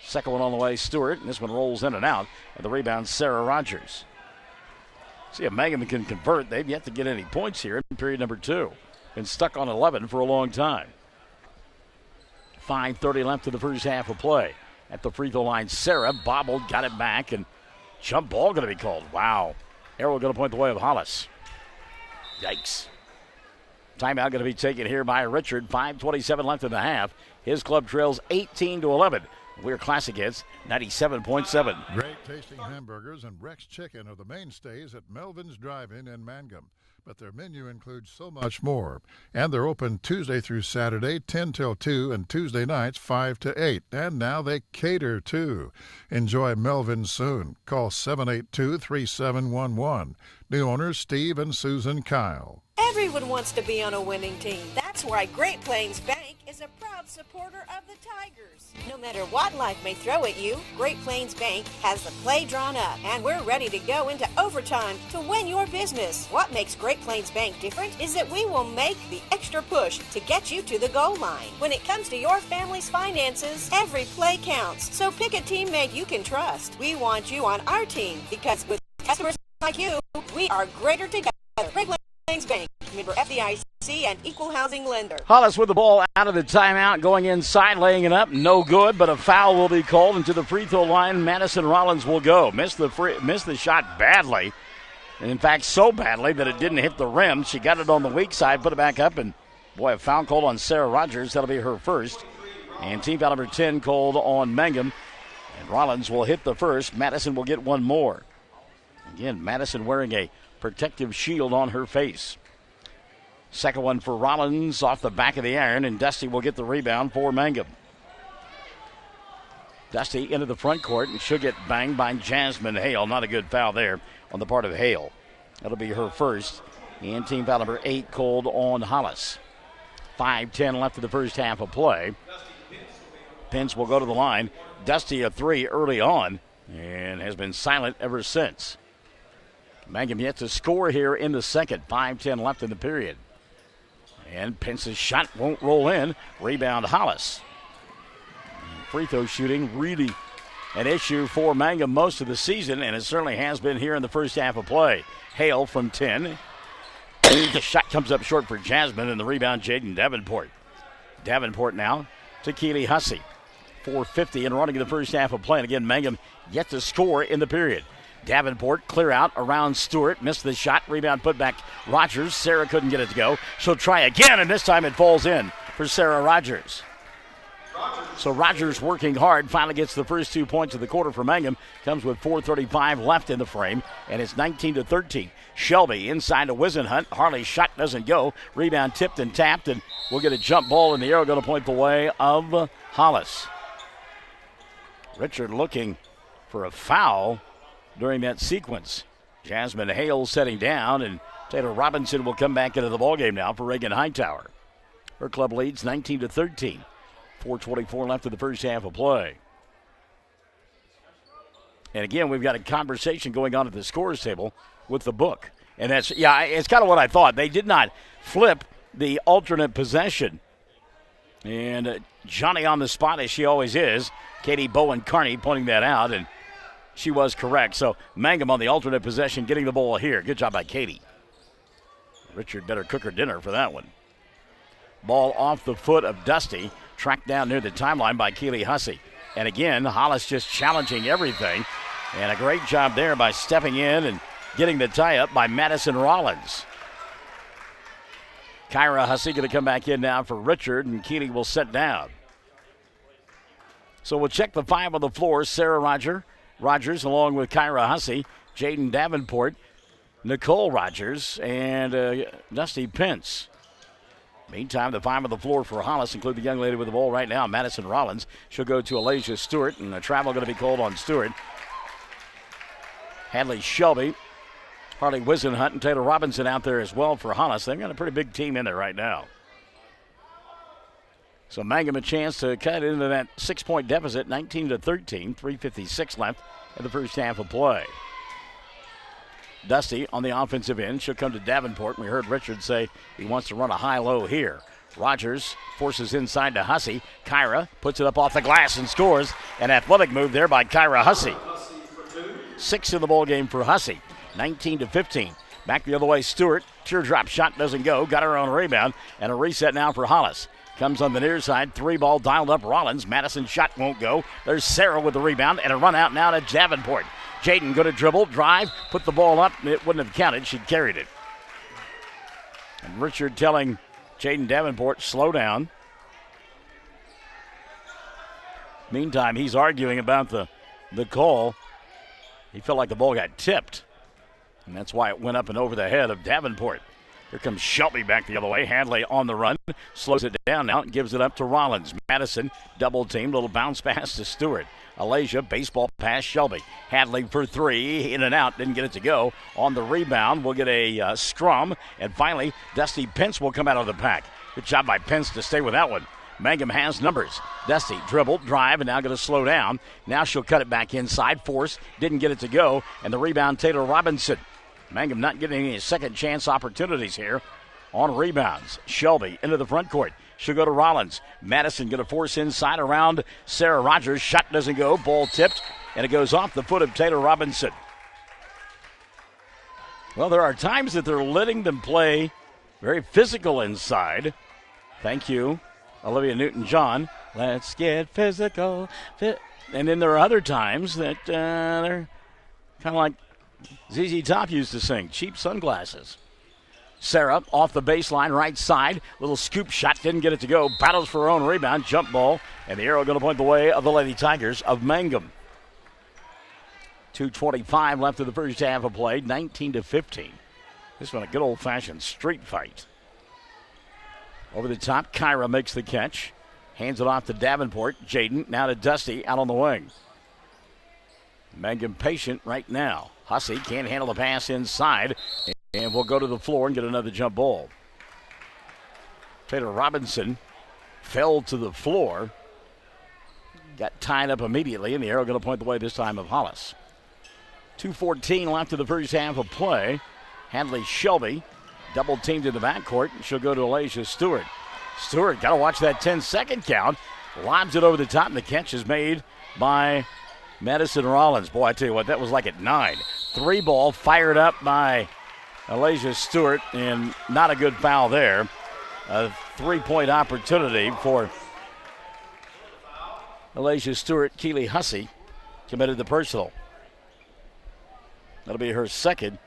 Second one on the way, Stewart, and this one rolls in and out. And the rebound, Sarah Rogers. See if Mangum can convert. They've yet to get any points here in period number 2. Been stuck on 11 for a long time. 5:30 left in the first half of play. At the free throw line, Sarah bobbled, got it back, and jump ball going to be called. Wow. Arrow going to point the way of Hollis. Yikes. Timeout going to be taken here by Richard. 5:27 left in the half. His club trails 18-11. We're Classic Hits 97.7. Great tasting hamburgers and Rex Chicken are the mainstays at Melvin's Drive-In in Mangum. But their menu includes so much more. And they're open Tuesday through Saturday, 10 till 2, and Tuesday nights, 5 to 8. And now they cater, too. Enjoy Melvin's soon. Call 782-3711. New owners Steve and Susan Kyle. Everyone wants to be on a winning team. That's why Great Plains Bank is a proud supporter of the Tigers. No matter what life may throw at you, Great Plains Bank has the play drawn up, and we're ready to go into overtime to win your business. What makes Great Plains Bank different is that we will make the extra push to get you to the goal line. When it comes to your family's finances, every play counts. So pick a teammate you can trust. We want you on our team because with customers like you, we are greater together. Great Plains Bank, member FDIC and equal housing lender. Hollis with the ball out of the timeout, going inside, laying it up. No good, but a foul will be called. And to the free throw line, Madison Rollins will go. Missed the shot badly. And in fact, so badly that it didn't hit the rim. She got it on the weak side, put it back up, and boy, a foul called on Sarah Rogers. That'll be her first. And team foul number 10 called on Mangum. And Rollins will hit the first. Madison will get one more. Again, Madison wearing a protective shield on her face. Second one for Rollins off the back of the iron, and Dusty will get the rebound for Mangum. Dusty into the front court, and she'll get banged by Jasmine Hale. Not a good foul there on the part of Hale. That'll be her first. And team foul number 8 called on Hollis. 5:10 left in the first half of play. Pence will go to the line. Dusty a 3 early on and has been silent ever since. Mangum yet to score here in the second. 5:10 left in the period. And Pence's shot won't roll in. Rebound Hollis. And free throw shooting really an issue for Mangum most of the season, and it certainly has been here in the first half of play. Hale from 10. The shot comes up short for Jasmine, and the rebound Jaden Davenport. Davenport now to Keely Hussey. 4:50 and running in the first half of play. And again, Mangum yet to score in the period. Davenport clear out around Stewart. Missed the shot. Rebound put back Rogers. Sarah couldn't get it to go. She'll try again, and this time it falls in for Sarah Rogers. So Rogers working hard, finally gets the first 2 points of the quarter for Mangum. Comes with 4:35 left in the frame, and it's 19-13. Shelby inside to Wisenhunt. Harley's shot doesn't go. Rebound tipped and tapped, and we'll get a jump ball in the air. Going to point the way of Hollis. Richard looking for a foul during that sequence. Jasmine Hale setting down, and Taylor Robinson will come back into the ballgame now for Reagan Hightower. Her club leads 19-13. 4:24 left in the first half of play. And again, we've got a conversation going on at the scores table with the book. And that's, it's kind of what I thought. They did not flip the alternate possession. And Johnny on the spot, as she always is. Katie Bowen-Carney pointing that out, and she was correct. So Mangum on the alternate possession getting the ball here. Good job by Katie. Richard better cook her dinner for that one. Ball off the foot of Dusty. Tracked down near the timeline by Keely Hussey. And again, Hollis just challenging everything. And a great job there by stepping in and getting the tie-up by Madison Rollins. Kyra Hussey going to come back in now for Richard, and Keely will sit down. So we'll check the 5 on the floor. Sarah Rogers along with Kyra Hussey, Jaden Davenport, Nicole Rogers, and Dusty Pence. Meantime, the 5 on the floor for Hollis include the young lady with the ball right now, Madison Rollins. She'll go to Alasia Stewart, and a travel going to be called on Stewart. Hadley Shelby, Harley Wisenhunt, and Taylor Robinson out there as well for Hollis. They've got a pretty big team in there right now. So Mangum a chance to cut into that 6-point deficit, 19-13, 3:56 left in the first half of play. Dusty on the offensive end. She'll come to Davenport. We heard Richard say he wants to run a high-low here. Rogers forces inside to Hussey. Kyra puts it up off the glass and scores. An athletic move there by Kyra Hussey. 6 in the ball game for Hussey. 19-15. Back the other way, Stewart. Teardrop shot doesn't go. Got her own rebound. And a reset now for Hollis. Comes on the near side. 3-ball dialed up Rollins. Madison shot won't go. There's Sarah with the rebound. And a run out now to Davenport. Jaden going to dribble, drive, put the ball up. It wouldn't have counted. She carried it. And Richard telling Jaden Davenport, slow down. Meantime, he's arguing about the call. He felt like the ball got tipped. And that's why it went up and over the head of Davenport. Here comes Shelby back the other way. Hadley on the run. Slows it down now and gives it up to Rollins. Madison, double team, little bounce pass to Stewart. Alasia, baseball pass, Shelby. Hadley for 3, in and out, didn't get it to go. On the rebound, we'll get a scrum. And finally, Dusty Pence will come out of the pack. Good job by Pence to stay with that one. Mangum has numbers. Dusty dribble, drive, and now going to slow down. Now she'll cut it back inside. Force, didn't get it to go. And the rebound, Taylor Robinson. Mangum not getting any second chance opportunities here on rebounds. Shelby into the front court. She'll go to Rollins. Madison going to force inside around Sarah Rogers. Shot doesn't go. Ball tipped, and it goes off the foot of Taylor Robinson. Well, there are times that they're letting them play very physical inside. Thank you, Olivia Newton-John. Let's get physical. And then there are other times that they're kind of like ZZ Top used to sing, cheap sunglasses. Sarah off the baseline, right side. Little scoop shot, didn't get it to go. Battles for her own rebound, jump ball. And the arrow going to point the way of the Lady Tigers of Mangum. 2:25 left of the first half of play, 19-15. This one a good old-fashioned street fight. Over the top, Kyra makes the catch. Hands it off to Davenport. Jaden now to Dusty out on the wing. Mangum patient right now. Hussey can't handle the pass inside, and will go to the floor and get another jump ball. Taylor Robinson fell to the floor. Got tied up immediately, and the arrow going to point the way this time of Hollis. 2:14 left in the first half of play. Hadley Shelby double teamed in the backcourt. She'll go to Alasia Stewart. Stewart got to watch that 10-second count. Lobs it over the top, and the catch is made by Madison Rollins. Boy, I tell you what, that was like at 9. 3 ball fired up by Alasia Stewart, and not a good foul there. A 3-point opportunity for Alasia Stewart. Keely Hussey committed the personal. That'll be her second.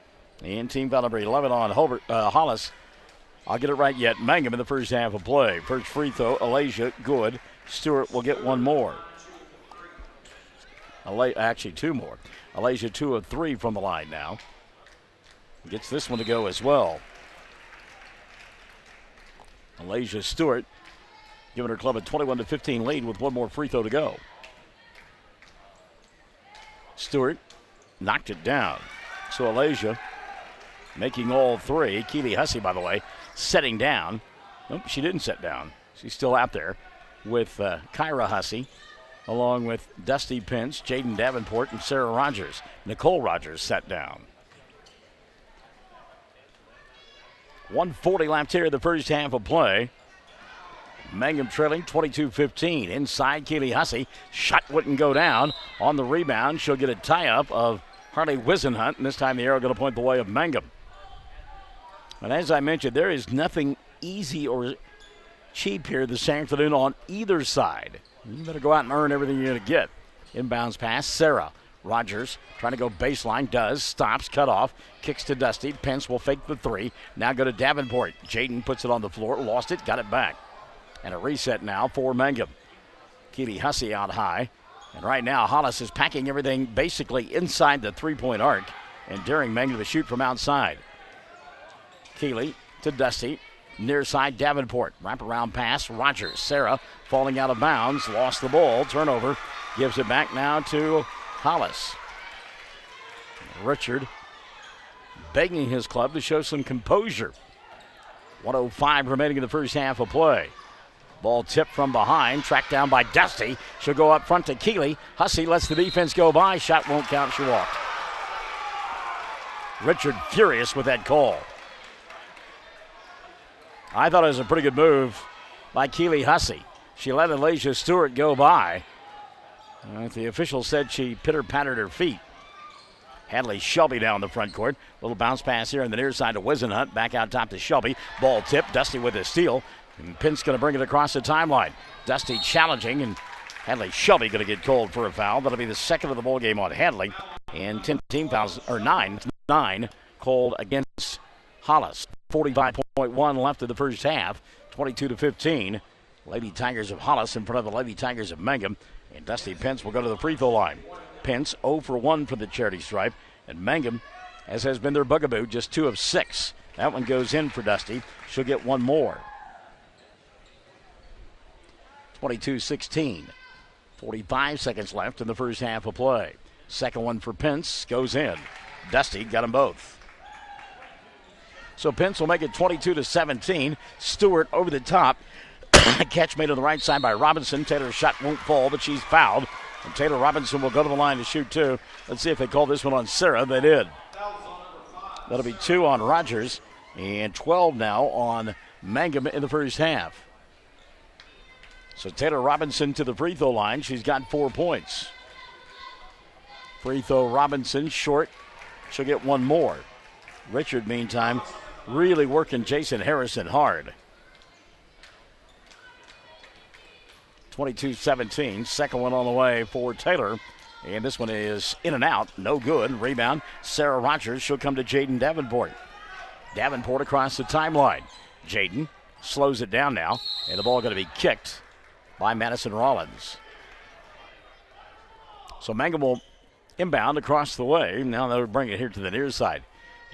And team foul number 11 on Hollis. I'll get it right yet. Mangum in the first half of play. First free throw, Alasia, good. Stewart will get one more. Actually, 2 more. Alasia 2 of 3 from the line now. Gets this one to go as well. Alasia Stewart giving her club a 21-15 lead with one more free throw to go. Stewart knocked it down. So Alasia making all 3. Keely Hussey, by the way, setting down. Nope, she didn't set down. She's still out there with Kyra Hussey, along with Dusty Pence, Jaden Davenport, and Sarah Rogers. Nicole Rogers sat down. 1:40 left here in the first half of play. Mangum trailing 22-15. Inside, Keely Hussey. Shot wouldn't go down. On the rebound, she'll get a tie-up of Harley Wisenhunt, and this time the arrow going to point the way of Mangum. And as I mentioned, there is nothing easy or cheap here this afternoon on either side. You better go out and earn everything you're going to get. Inbounds pass, Sarah Rogers trying to go baseline, does, stops, cut off, kicks to Dusty. Pence will fake the 3. Now go to Davenport. Jaden puts it on the floor, lost it, got it back. And a reset now for Mangum. Keely Hussey out high. And right now, Hollis is packing everything basically inside the 3-point arc and daring Mangum to shoot from outside. Keely to Dusty. Near side, Davenport. Wraparound pass, Rogers. Sarah falling out of bounds, lost the ball. Turnover. Gives it back now to Hollis. Richard begging his club to show some composure. 1:05 remaining in the first half of play. Ball tipped from behind, tracked down by Dusty. She'll go up front to Keely. Hussey lets the defense go by. Shot won't count, she walked. Richard furious with that call. I thought it was a pretty good move by Keely Hussey. She let Alasia Stewart go by. The official said she pitter-pattered her feet. Hadley Shelby down the front court. Little bounce pass here on the near side to Wisenhunt. Back out top to Shelby. Ball tipped. Dusty with a steal. And Pence going to bring it across the timeline. Dusty challenging, and Hadley Shelby going to get called for a foul. That'll be the second of the ball game on Hadley. And 10 team fouls, or 9 called against Hollis. 45.1 left of the first half. 22-15. Lady Tigers of Hollis in front of the Lady Tigers of Mangum. And Dusty Pence will go to the free throw line. Pence 0 for 1 for the charity stripe. And Mangum, as has been their bugaboo, just 2 of 6. That one goes in for Dusty. She'll get one more. 22-16. 45 seconds left in the first half of play. Second one for Pence goes in. Dusty got them both. So Pence will make it 22-17. Stewart over the top. Catch made on the right side by Robinson. Taylor's shot won't fall, but she's fouled. And Taylor Robinson will go to the line to shoot 2. Let's see if they call this one on Sarah. They did. That'll be 2 on Rogers and 12 now on Mangum in the first half. So Taylor Robinson to the free throw line. She's got 4 points. Free throw Robinson short. She'll get one more. Richard, meantime, really working Jason Harrison hard. 22-17. Second one on the way for Taylor. And this one is in and out. No good. Rebound. Sarah Rogers. She'll come to Jaden Davenport. Davenport across the timeline. Jaden slows it down now. And the ball going to be kicked by Madison Rollins. So Mangum will inbound across the way. Now they'll bring it here to the near side.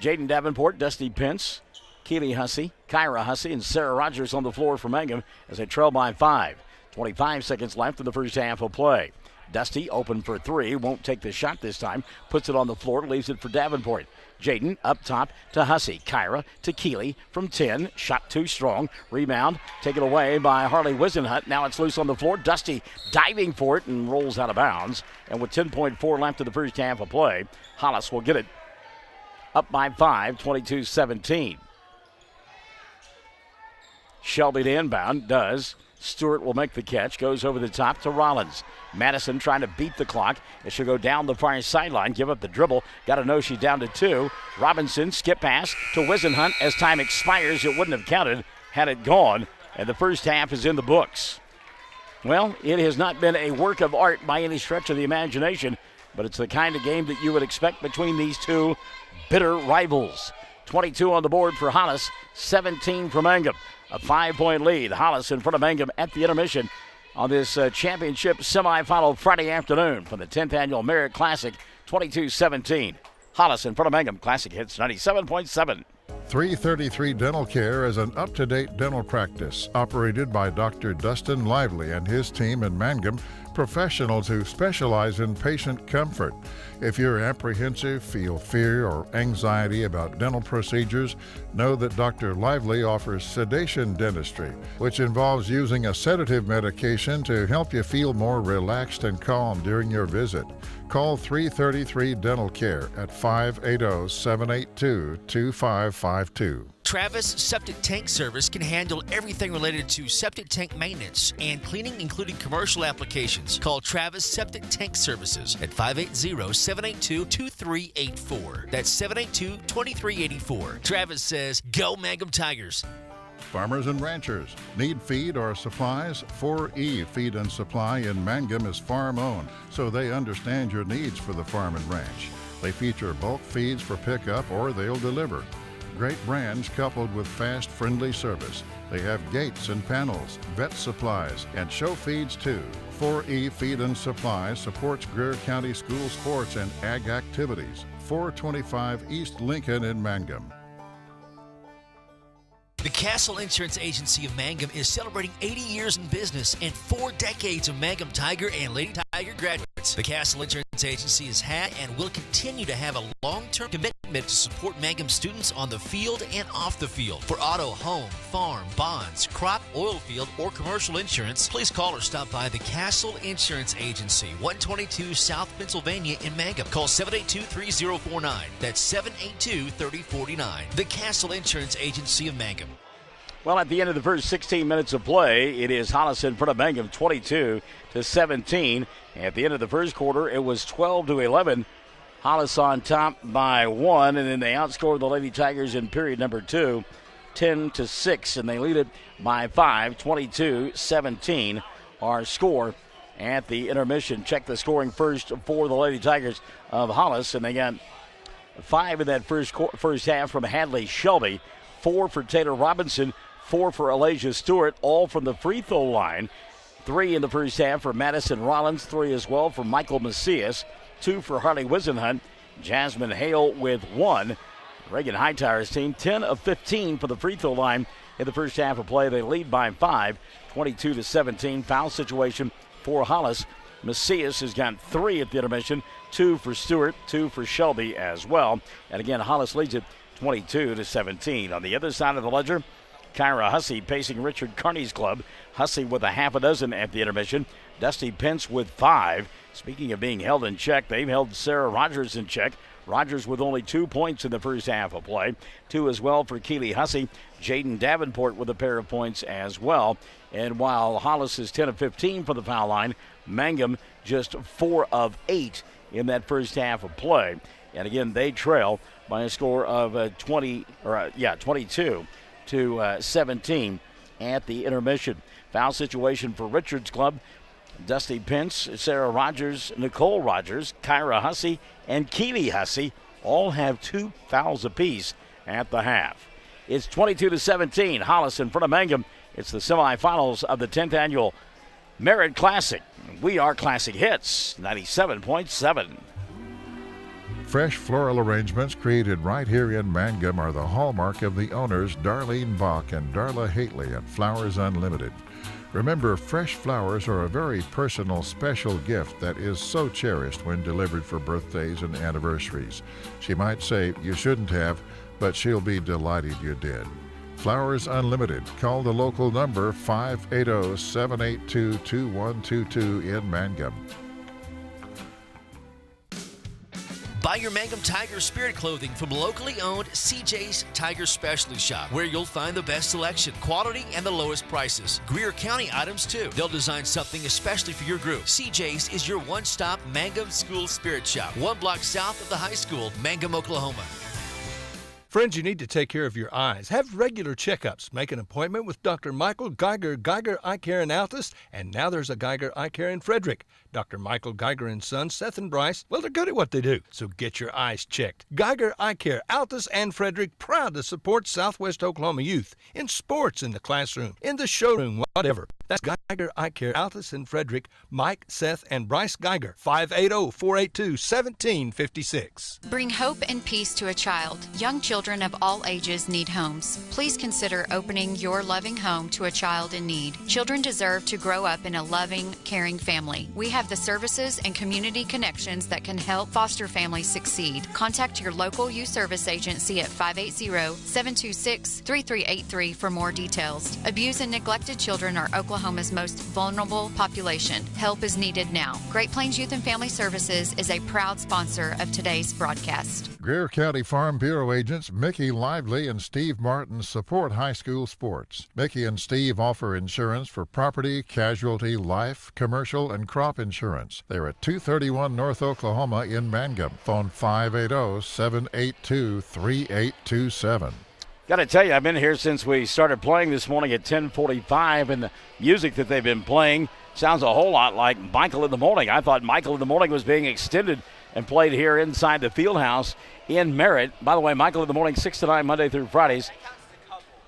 Jaden Davenport, Dusty Pence, Keely Hussey, Kyra Hussey, and Sarah Rogers on the floor for Mangum as they trail by 5. 25 seconds left in the first half of play. Dusty open for three, won't take the shot this time, puts it on the floor, leaves it for Davenport. Jaden up top to Hussey. Kyra to Keeley from 10. Shot too strong. Rebound taken away by Harley Wisenhunt. Now it's loose on the floor. Dusty diving for it and rolls out of bounds. And with 10.4 left in the first half of play, Hollis will get it up by 5, 22-17. Shelby to inbound, does. Stewart will make the catch, goes over the top to Rollins. Madison trying to beat the clock. It should go down the far sideline, give up the dribble. Got to know she's down to 2. Robinson, skip pass to Wisenhunt. As time expires, it wouldn't have counted had it gone. And the first half is in the books. Well, it has not been a work of art by any stretch of the imagination, but it's the kind of game that you would expect between these two bitter rivals. 22 on the board for Hollis, 17 for Mangum. A 5-point lead. Hollis in front of Mangum at the intermission on this championship semifinal Friday afternoon from the 10th Annual Merit Classic, 22-17. Hollis in front of Mangum. Classic Hits 97.7. 333 Dental Care is an up-to-date dental practice operated by Dr. Dustin Lively and his team in Mangum, professionals who specialize in patient comfort. If you're apprehensive, feel fear or anxiety about dental procedures, know that Dr. Lively offers sedation dentistry, which involves using a sedative medication to help you feel more relaxed and calm during your visit. Call 333 Dental Care at 580-782-2552. Travis Septic Tank Service can handle everything related to septic tank maintenance and cleaning, including commercial applications. Call Travis Septic Tank Services at 580-782-2384. That's 782-2384. Travis says, go Mangum Tigers. Farmers and ranchers need feed or supplies? 4E Feed and Supply in Mangum is farm-owned, so they understand your needs for the farm and ranch. They feature bulk feeds for pickup or they'll deliver. Great brands coupled with fast, friendly service. They have gates and panels, vet supplies, and show feeds too. 4E Feed and Supply supports Greer County school sports and ag activities. 425 East Lincoln in Mangum. The Castle Insurance Agency of Mangum is celebrating 80 years in business and 4 decades of Mangum Tiger and Lady Tiger graduates. The Castle Insurance Agency has had and will continue to have a long-term commitment to support Mangum students on the field and off the field. For auto, home, farm, bonds, crop, oil field, or commercial insurance, please call or stop by the Castle Insurance Agency, 122 South Pennsylvania in Mangum. Call 782-3049. That's 782-3049. The Castle Insurance Agency of Mangum. Well, at the end of the first 16 minutes of play, it is Hollis in front of Mangum, 22-17. At the end of the first quarter, it was 12-11. Hollis on top by 1, and then they outscored the Lady Tigers in period number 2, 10-6, and they lead it by 5, 22-17. Our score at the intermission. Check the scoring first for the Lady Tigers of Hollis, and they got 5 in that first half from Hadley Shelby, 4 for Taylor Robinson, 4 for Alasia Stewart, all from the free throw line. 3 in the first half for Madison Rollins, 3 as well for Michael Macias, 2 for Harley Wisenhunt, Jasmine Hale with 1. Reagan Hightower's team, 10 of 15 for the free throw line in the first half of play. They lead by 5, 22-17. Foul situation for Hollis. Macias has got 3 at the intermission, 2 for Stewart, 2 for Shelby as well. And again, Hollis leads it 22-17. On the other side of the ledger, Kyra Hussey pacing Richard Carney's club. Hussey with a half a dozen at the intermission. Dusty Pence with 5. Speaking of being held in check, they've held Sarah Rogers in check. Rogers with only 2 points in the first half of play. 2 as well for Keeley Hussey. Jaden Davenport with a pair of points as well. And while Hollis is 10 of 15 for the foul line, Mangum just 4 of 8 in that first half of play. And again, they trail by a score of 22-17 at the intermission. Foul situation for Richards' club. Dusty Pence, Sarah Rogers, Nicole Rogers, Kyra Hussey, and Keeley Hussey all have 2 fouls apiece at the half. It's 22-17. Hollis in front of Mangum. It's the semifinals of the 10th Annual Merit Classic. We are Classic Hits 97.7. Fresh floral arrangements created right here in Mangum are the hallmark of the owners Darlene Bach and Darla Haitley at Flowers Unlimited. Remember, fresh flowers are a very personal, special gift that is so cherished when delivered for birthdays and anniversaries. She might say you shouldn't have, but she'll be delighted you did. Flowers Unlimited. Call the local number 580-782-2122 in Mangum. Buy your Mangum Tiger Spirit clothing from locally owned CJ's Tiger Specialty Shop, where you'll find the best selection, quality, and the lowest prices. Greer County items, too. They'll design something especially for your group. CJ's is your one-stop Mangum School Spirit Shop, 1 block south of the high school, Mangum, Oklahoma. Friends, you need to take care of your eyes. Have regular checkups. Make an appointment with Dr. Michael Geiger Eye Care in Altus, and now there's a Geiger Eye Care in Frederick. Dr. Michael Geiger and Sons, Seth and Bryce, well, they're good at what they do, so get your eyes checked. Geiger Eye Care, Altus and Frederick, proud to support Southwest Oklahoma youth in sports, in the classroom, in the showroom, whatever. That's Geiger Eye Care, Altus and Frederick. Mike, Seth, and Bryce Geiger, 580-482-1756. Bring hope and peace to a child. Young children of all ages need homes. Please consider opening your loving home to a child in need. Children deserve to grow up in a loving, caring family. We have the services and community connections that can help foster families succeed. Contact your local youth service agency at 580-726-3383 for more details. Abused and neglected children are Oklahoma's most vulnerable population. Help is needed now. Great Plains Youth and Family Services is a proud sponsor of today's broadcast. Greer County Farm Bureau agents Mickey Lively and Steve Martin support high school sports. Mickey and Steve offer insurance for property, casualty, life, commercial, and crop insurance. They're at 231 North Oklahoma in Mangum. Phone 580-782-3827. Got to tell you, I've been here since we started playing this morning at 10:45, and the music that they've been playing sounds a whole lot like Michael in the Morning. I thought Michael in the Morning was being extended and played here inside the field house in Merritt. By the way, Michael in the Morning, 6 to 9, Monday through Fridays.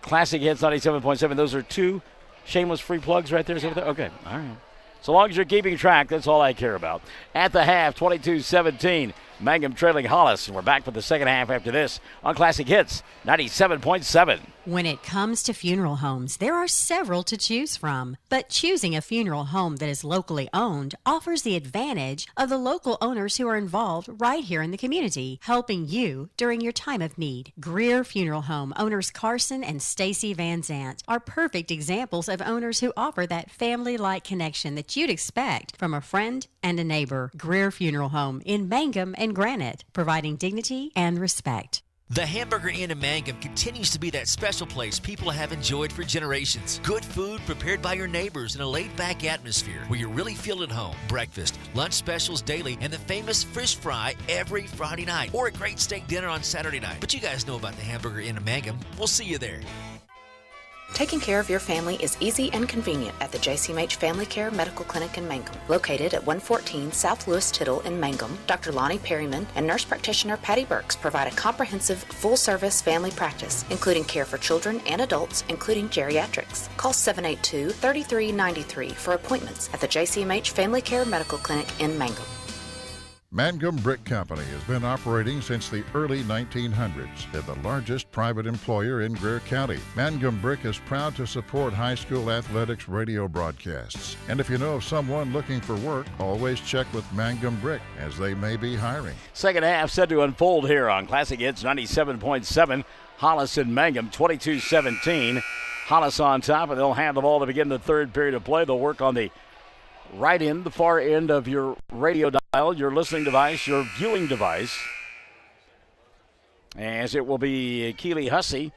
Classic Hits 97.7. Those are 2 shameless free plugs right there. Is that what okay, all right. So long as you're keeping track, that's all I care about. At the half, 22-17, Mangum trailing Hollis. And we're back for the second half after this on Classic Hits 97.7. When it comes to funeral homes, there are several to choose from. But choosing a funeral home that is locally owned offers the advantage of the local owners who are involved right here in the community, helping you during your time of need. Greer Funeral Home owners Carson and Stacy Van Zant are perfect examples of owners who offer that family-like connection that you'd expect from a friend and a neighbor. Greer Funeral Home in Mangum and Granite, providing dignity and respect. The Hamburger Inn in Mangum continues to be that special place people have enjoyed for generations. Good food prepared by your neighbors in a laid-back atmosphere where you really feel at home. Breakfast, lunch specials daily, and the famous fish fry every Friday night. Or a great steak dinner on Saturday night. But you guys know about the Hamburger Inn in Mangum. We'll see you there. Taking care of your family is easy and convenient at the JCMH Family Care Medical Clinic in Mangum. Located at 114 South Lewis Tittle in Mangum, Dr. Lonnie Perryman and nurse practitioner Patty Burks provide a comprehensive, full-service family practice, including care for children and adults, including geriatrics. Call 782-3393 for appointments at the JCMH Family Care Medical Clinic in Mangum. Mangum Brick Company has been operating since the early 1900s. They're the largest private employer in Greer County. Mangum Brick is proud to support high school athletics radio broadcasts. And if you know of someone looking for work, always check with Mangum Brick, as they may be hiring. Second half set to unfold here on Classic Hits 97.7. Hollis and Mangum 22-17. Hollis on top, and they'll hand the ball to begin the third period of play. They'll work on the right end, the far end of your radio dial, your listening device, your viewing device. As it will be Keely Hussey,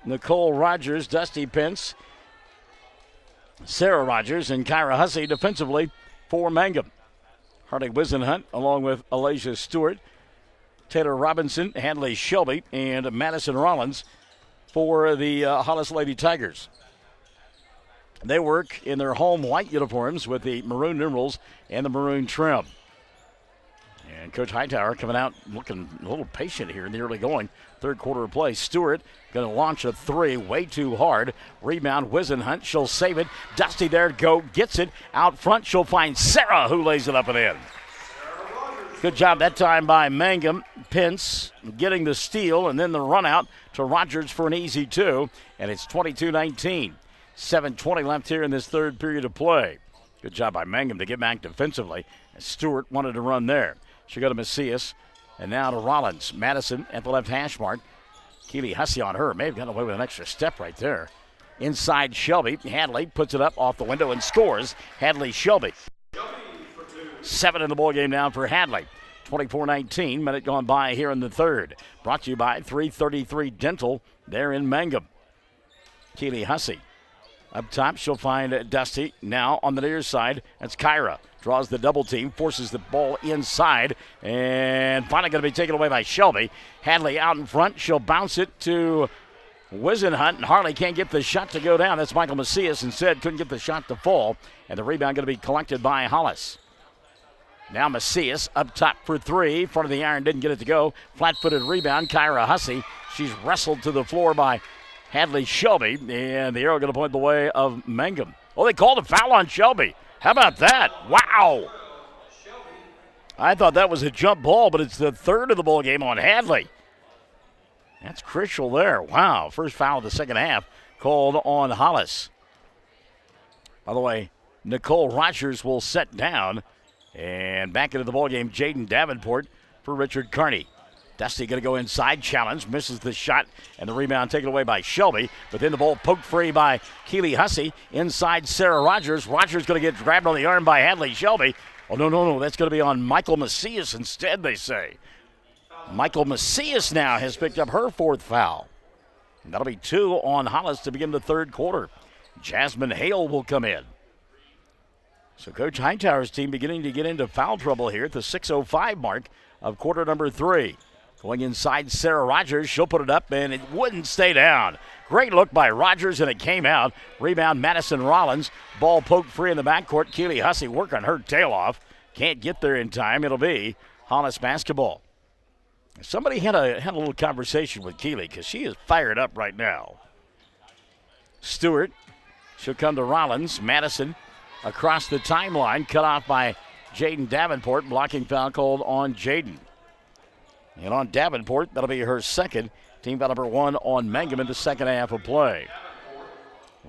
Nicole Rogers, Dusty Pence, Sarah Rogers, and Kyra Hussey defensively for Mangum. Harley Wisenhunt along with Alasia Stewart, Taylor Robinson, Handley Shelby, and Madison Rollins for the Hollis Lady Tigers. They work in their home white uniforms with the maroon numerals and the maroon trim. And Coach Hightower coming out looking a little patient here in the early going. Third quarter of play. Stewart going to launch a three way too hard. Rebound, Wisenhunt. She'll save it. Dusty there to go. Gets it. Out front, she'll find Sarah, who lays it up and in. Good job that time by Mangum. Pence getting the steal and then the run out to Rogers for an easy 2. And it's 22-19. 7:20 left here in this third period of play. Good job by Mangum to get back defensively. Stewart wanted to run there. She got to Macias. And now to Rollins. Madison at the left hash mark. Keely Hussey on her. May have gotten away with an extra step right there. Inside Shelby. Hadley puts it up off the window and scores. Hadley Shelby. 7 in the ball game now for Hadley. 24-19. Minute gone by here in the third. Brought to you by 333 Dental there in Mangum. Keely Hussey. Up top, she'll find Dusty. Now on the near side, that's Kyra. Draws the double team, forces the ball inside, and finally going to be taken away by Shelby. Hadley out in front. She'll bounce it to Wisenhunt, and Harley can't get the shot to go down. That's Michael Macias instead. Couldn't get the shot to fall, and the rebound going to be collected by Hollis. Now Macias up top for 3. Front of the iron, didn't get it to go. Flat-footed rebound, Kyra Hussey. She's wrestled to the floor by Hadley Shelby, and the arrow going to point the way of Mangum. Oh, they called a foul on Shelby. How about that? Wow. I thought that was a jump ball, but it's the third of the ball game on Hadley. That's crucial there. Wow, first foul of the second half called on Hollis. By the way, Nicole Rogers will set down, and back into the ball game, Jaden Davenport for Richard Carney. Dusty going to go inside, challenge, misses the shot, and the rebound taken away by Shelby. But then the ball poked free by Keely Hussey. Inside Sarah Rogers. Rogers going to get grabbed on the arm by Hadley Shelby. Oh, no. That's going to be on Michael Macias instead, they say. Michael Macias now has picked up her 4th foul. And that'll be 2 on Hollis to begin the third quarter. Jasmine Hale will come in. So Coach Hightower's team beginning to get into foul trouble here at the 6:05 mark of quarter number 3. Going inside Sarah Rogers, she'll put it up, and it wouldn't stay down. Great look by Rogers, and it came out. Rebound, Madison Rollins. Ball poked free in the backcourt. Keely Hussey working her tail off. Can't get there in time. It'll be Hollis basketball. Somebody had a little conversation with Keely because she is fired up right now. Stewart, she'll come to Rollins. Madison across the timeline, cut off by Jaden Davenport. Blocking foul called on Jaden. And on Davenport, that'll be her second. Team foul number 1 on Mangum in the second half of play.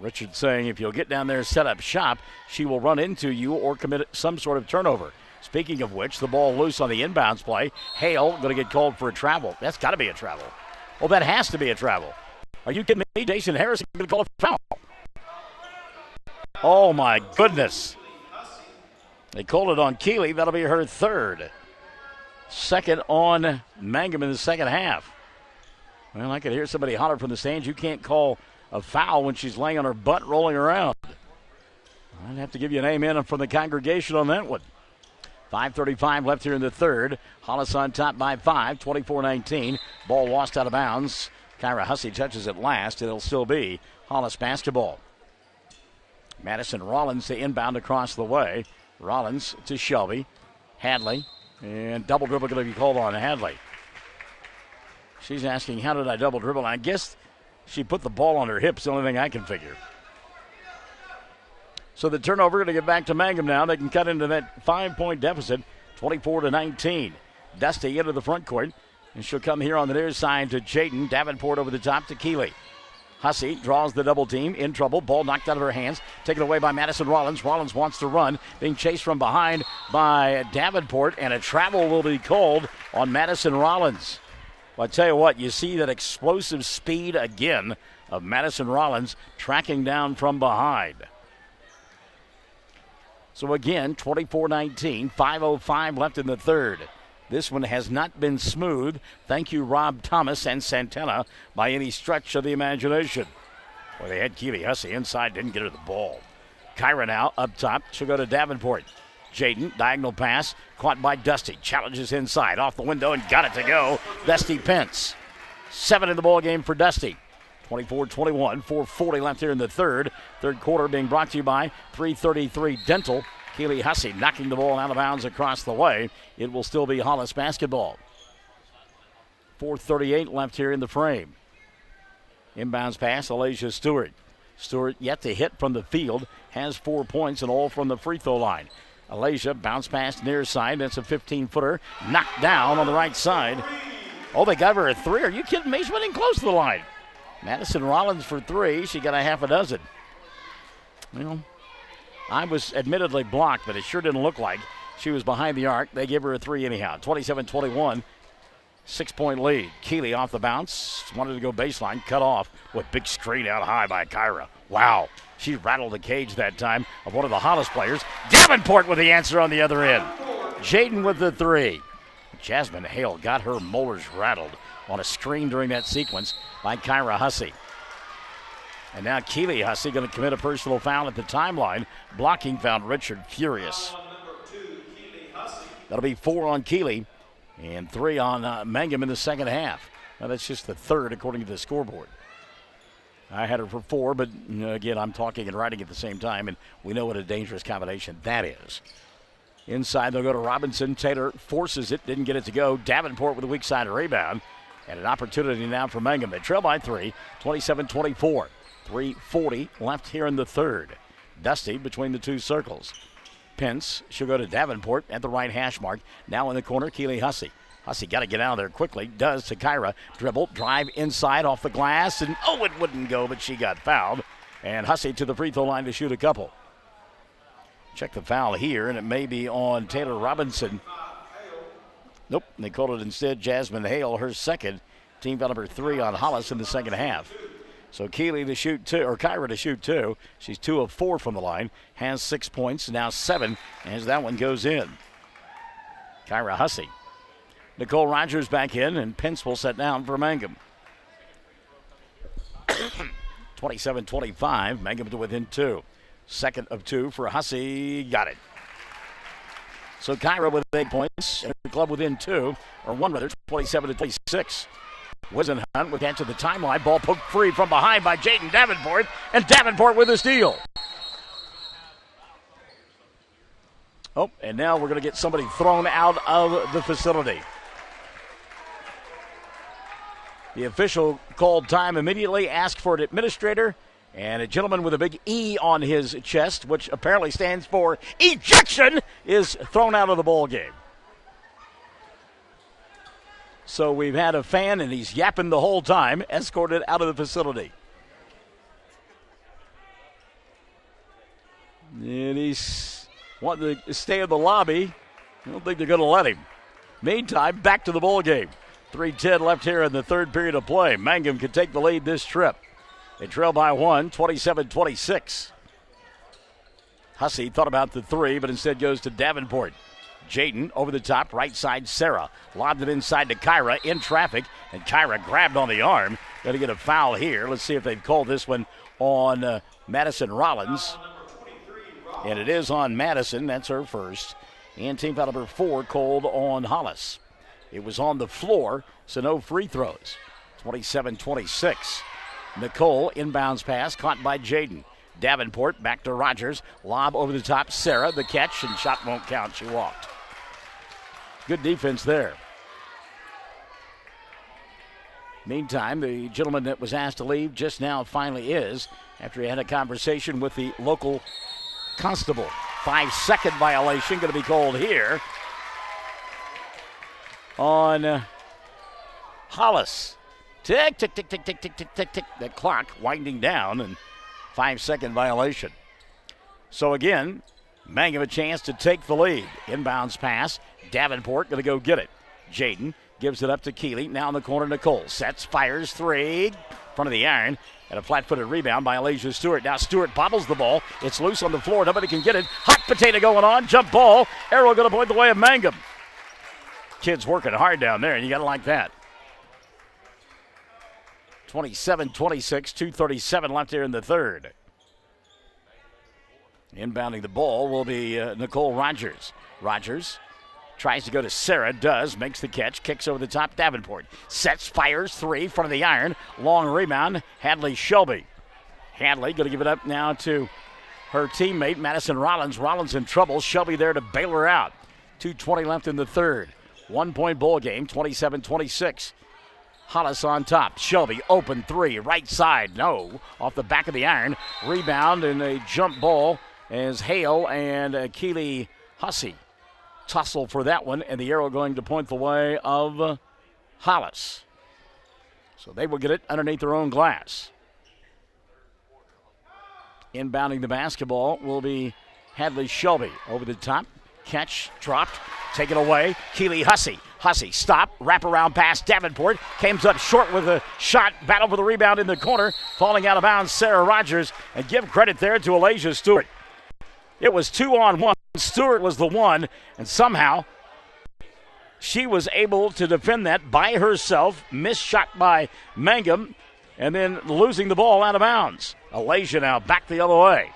Richard saying if you'll get down there and set up shop, she will run into you or commit some sort of turnover. Speaking of which, the ball loose on the inbounds play. Hale going to get called for a travel. That's got to be a travel. Well, that has to be a travel. Are you kidding me? Jason Harris going to call a foul. Oh, my goodness. They called it on Keely. That'll be her 3rd. Second on Mangum in the second half. Well, I could hear somebody holler from the stands, you can't call a foul when she's laying on her butt rolling around. I'd have to give you an amen from the congregation on that one. 5:35 left here in the third. Hollis on top by 5, 24-19. Ball lost out of bounds. Kyra Hussey touches it last. It'll still be Hollis basketball. Madison Rollins to inbound across the way. Rollins to Shelby. Hadley. And double dribble going to be called on Hadley. She's asking, how did I double dribble? I guess she put the ball on her hips, the only thing I can figure. So the turnover going to get back to Mangum now. They can cut into that 5-point deficit, 24-19. Dusty into the front court, and she'll come here on the near side to Jaden. Davenport over the top to Keely. Hussey draws the double team, in trouble. Ball knocked out of her hands, taken away by Madison Rollins. Rollins wants to run, being chased from behind by Davenport, and a travel will be called on Madison Rollins. Well, I tell you what, you see that explosive speed again of Madison Rollins tracking down from behind. So again, 24-19, 5:05 left in the third. This one has not been smooth. Thank you, Rob Thomas and Santana, by any stretch of the imagination. Well, they had Keely Hussey inside, didn't get her the ball. Kyra now up top. She'll go to Davenport. Jaden, diagonal pass, caught by Dusty. Challenges inside, off the window, and got it to go. Dusty Pence. 7 in the ball game for Dusty. 24-21, 4:40 left here in the third. Third quarter being brought to you by 333 Dental. Keely Hussey knocking the ball out of bounds across the way. It will still be Hollis basketball. 4:38 left here in the frame. Inbounds pass, Alasia Stewart. Stewart yet to hit from the field, has 4 points and all from the free throw line. Alasia bounce pass near side. That's a 15-footer. Knocked down on the right side. Oh, they got her a 3. Are you kidding me? She went in close to the line. Madison Rollins for 3. She got a half a dozen. Well, I was admittedly blocked, but it sure didn't look like she was behind the arc. They give her a 3 anyhow. 27-21. 6-point lead. Keeley off the bounce. Wanted to go baseline. Cut off with big screen out high by Kyra. Wow. She rattled the cage that time of one of the Hollis players. Davenport with the answer on the other end. Jaden with the 3. Jasmine Hale got her molars rattled on a screen during that sequence by Kyra Hussey. And now Keeley Hussey going to commit a personal foul at the timeline. Blocking found Richard furious. That'll be 4 on Keeley and 3 on Mangum in the second half. Now that's just the third according to the scoreboard. I had her for 4, but again, I'm talking and writing at the same time, and we know what a dangerous combination that is. Inside, they'll go to Robinson. Taylor forces it, didn't get it to go. Davenport with a weak side rebound, and an opportunity now for Mangum. They trail by 3, 27-24. 3:40 left here in the third. Dusty between the two circles. Pence, she'll go to Davenport at the right hash mark. Now in the corner, Keeley Hussey. Hussey got to get out of there quickly. Does to Kyra. Dribble, drive inside off the glass. And it wouldn't go, but she got fouled. And Hussey to the free throw line to shoot a couple. Check the foul here, and it may be on Taylor Robinson. Nope, they called it instead Jasmine Hale, her second. Team foul number 3 on Hollis in the second half. So Keeley to shoot 2, or Kyra to shoot 2. She's 2 of 4 from the line. Has 6 points, now 7 as that one goes in. Kyra Hussey. Nicole Rogers back in, and Pence will set down for Mangum. 27-25, Mangum to within 2. Second of 2 for Hussey, got it. So Kyra with 8 points, and the club within 2, or 1 rather, 27-26. Wisenhunt with catch at the timeline, ball poked free from behind by Jaden Davenport, and Davenport with a steal. Oh, and now we're going to get somebody thrown out of the facility. The official called time immediately, asked for an administrator, and a gentleman with a big E on his chest, which apparently stands for ejection, is thrown out of the ball game. So we've had a fan, and he's yapping the whole time, escorted out of the facility. And he's wanting to stay in the lobby. I don't think they're going to let him. Meantime, back to the ball game. 3:10 left here in the third period of play. Mangum can take the lead this trip. They trail by 1, 27-26. Hussey thought about the 3, but instead goes to Davenport. Jaden over the top, right side, Sarah. Lobbed it inside to Kyra in traffic, and Kyra grabbed on the arm. Going to get a foul here. Let's see if they've called this one on Madison Rollins. And it is on Madison. That's her first. And team foul number 4 called on Hollis. It was on the floor, so no free throws. 27-26. Nicole, inbounds pass, caught by Jaden. Davenport back to Rogers. Lob over the top, Sarah, the catch, and shot won't count. She walked. Good defense there. Meantime, the gentleman that was asked to leave just now finally is, after he had a conversation with the local constable. 5-second violation going to be called here on Hollis. Tick, tick, tick, tick, tick, tick, tick, tick, tick. That clock winding down, and 5-second violation. So again, Mangum a chance to take the lead. Inbounds pass. Davenport going to go get it. Jaden gives it up to Keeley. Now in the corner, Nicole. Sets, fires, 3. Front of the iron. And a flat-footed rebound by Alasia Stewart. Now Stewart bobbles the ball. It's loose on the floor. Nobody can get it. Hot potato going on. Jump ball. Arrow going to point the way of Mangum. Kids working hard down there, and you got to like that. 27-26, 2:37 left here in the third. Inbounding the ball will be Nicole Rogers. Rogers tries to go to Sarah, does, makes the catch, kicks over the top, Davenport. Sets, fires, 3, front of the iron. Long rebound, Hadley Shelby. Hadley going to give it up now to her teammate, Madison Rollins. Rollins in trouble, Shelby there to bail her out. 2:20 left in the third. 1-point ball game, 27-26. Hollis on top. Shelby, open 3, right side. No, off the back of the iron. Rebound and a jump ball as Hale and Keeley Hussey. Tussle for that one, and the arrow going to point the way of Hollis. So they will get it underneath their own glass. Inbounding the basketball will be Hadley Shelby. Over the top, catch, dropped, taken away. Keely Hussey. Hussey, stop, wraparound pass, Davenport. Comes up short with a shot, battle for the rebound in the corner. Falling out of bounds, Sarah Rogers. And give credit there to Alasia Stewart. It was 2-on-1. Stewart was the one, and somehow she was able to defend that by herself. Missed shot by Mangum, and then losing the ball out of bounds. Alasia now back the other way.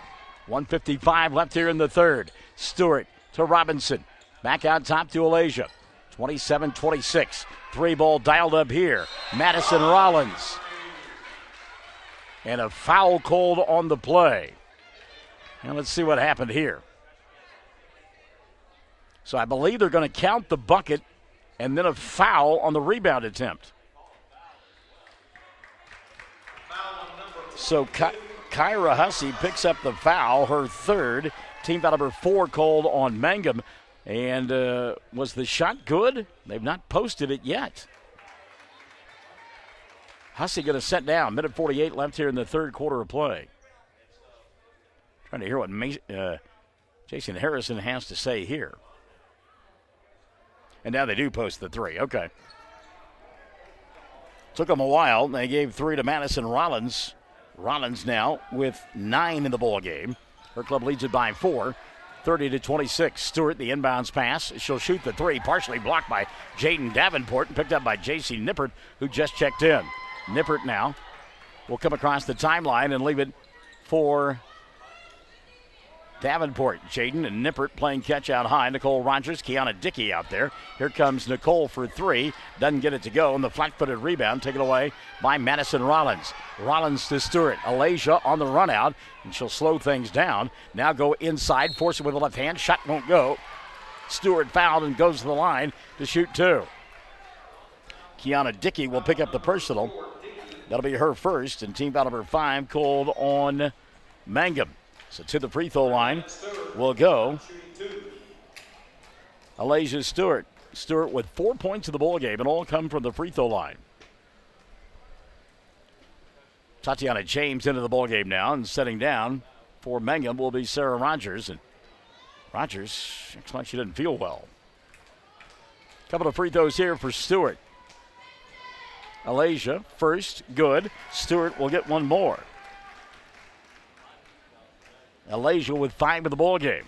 1:55 left here in the third. Stewart to Robinson. Back out top to Alasia. 27-26. 3-ball dialed up here. Madison Rollins. And a foul called on the play. And let's see what happened here. So I believe they're going to count the bucket and then a foul on the rebound attempt. So Kyra Hussey picks up the foul, her third. Team foul number 4 called on Mangum. And was the shot good? They've not posted it yet. Hussey going to set down. Minute 48 left here in the third quarter of play. Trying to hear what Jason Harrison has to say here. And now they do post the 3. Okay. Took them a while. They gave 3 to Madison Rollins. Rollins now with 9 in the ball game. Her club leads it by 4. 30-26. Stewart, the inbounds pass. She'll shoot the 3, partially blocked by Jaden Davenport and picked up by J.C. Nippert, who just checked in. Nippert now will come across the timeline and leave it for Davenport. Jaden and Nippert playing catch out high. Nicole Rogers, Kiana Dickey out there. Here comes Nicole for 3. Doesn't get it to go. And the flat-footed rebound taken away by Madison Rollins. Rollins to Stewart. Alasia on the run out. And she'll slow things down. Now go inside. Force it with the left hand. Shot won't go. Stewart fouled and goes to the line to shoot 2. Kiana Dickey will pick up the personal. That'll be her first. And team foul number 5 called on Mangum. So to the free throw line will go Alasia Stewart. Stewart with 4 points in the ball game, and all come from the free throw line. Tatiana James into the ball game now, and setting down for Mangum will be Sarah Rogers. And Rogers looks like she didn't feel well. Couple of free throws here for Stewart. Alasia first, good. Stewart will get one more. Alasia with 5 in the ball game.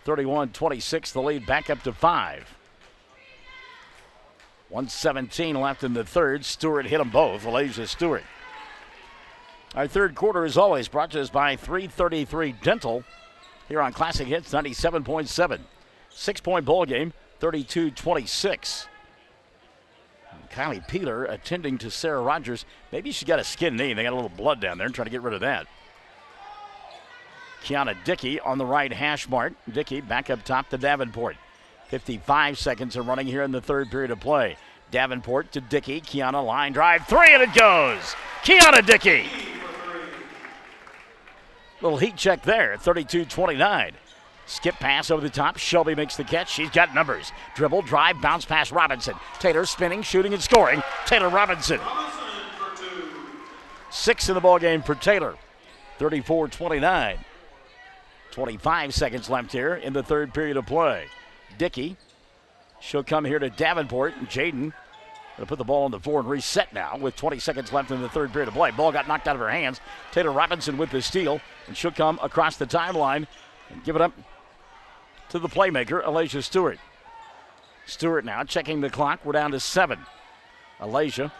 31-26, the lead back up to 5. 1:17 left in the third. Stewart hit them both. Alasia Stewart. Our third quarter, as always, brought to us by 333 Dental here on Classic Hits 97.7. 6-point ball game, 32-26. Kylie Peeler attending to Sarah Rogers. Maybe she's got a skin knee. They got a little blood down there and trying to get rid of that. Kiana Dickey on the right hash mark. Dickey back up top to Davenport. 55 seconds are running here in the third period of play. Davenport to Dickey. Kiana line drive. 3 and it goes. Kiana Dickey. Little heat check there. 32-29. Skip pass over the top. Shelby makes the catch. She's got numbers. Dribble, drive, bounce pass Robinson. Taylor spinning, shooting, and scoring. Taylor Robinson. 6 in the ball game for Taylor. 34-29. 25 seconds left here in the third period of play. Dickey. She'll come here to Davenport. And Jaden going to put the ball on the floor and reset now with 20 seconds left in the third period of play. Ball got knocked out of her hands. Taylor Robinson with the steal. And she'll come across the timeline and give it up to the playmaker, Alasia Stewart. Stewart now checking the clock. We're down to 7. Alasia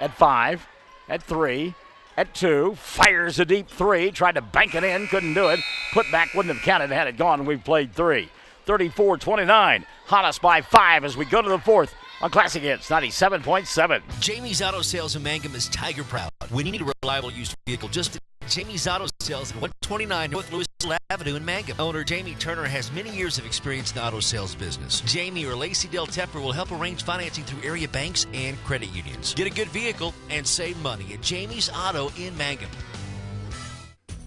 at 5, at 3, at 2. Fires a deep 3. Tried to bank it in. Couldn't do it. Put back wouldn't have counted had it gone. We've played 3. 34-29. Hollis by 5 as we go to the fourth on Classic Hits 97.7. Jamie's Auto Sales in Mangum is Tiger proud. When you need a reliable used vehicle, just Jamie's Auto Sales at 129 North Louis Avenue in Mangum. Owner Jamie Turner has many years of experience in the auto sales business. Jamie or Lacey Del Tepper will help arrange financing through area banks and credit unions. Get a good vehicle and save money at Jamie's Auto in Mangum.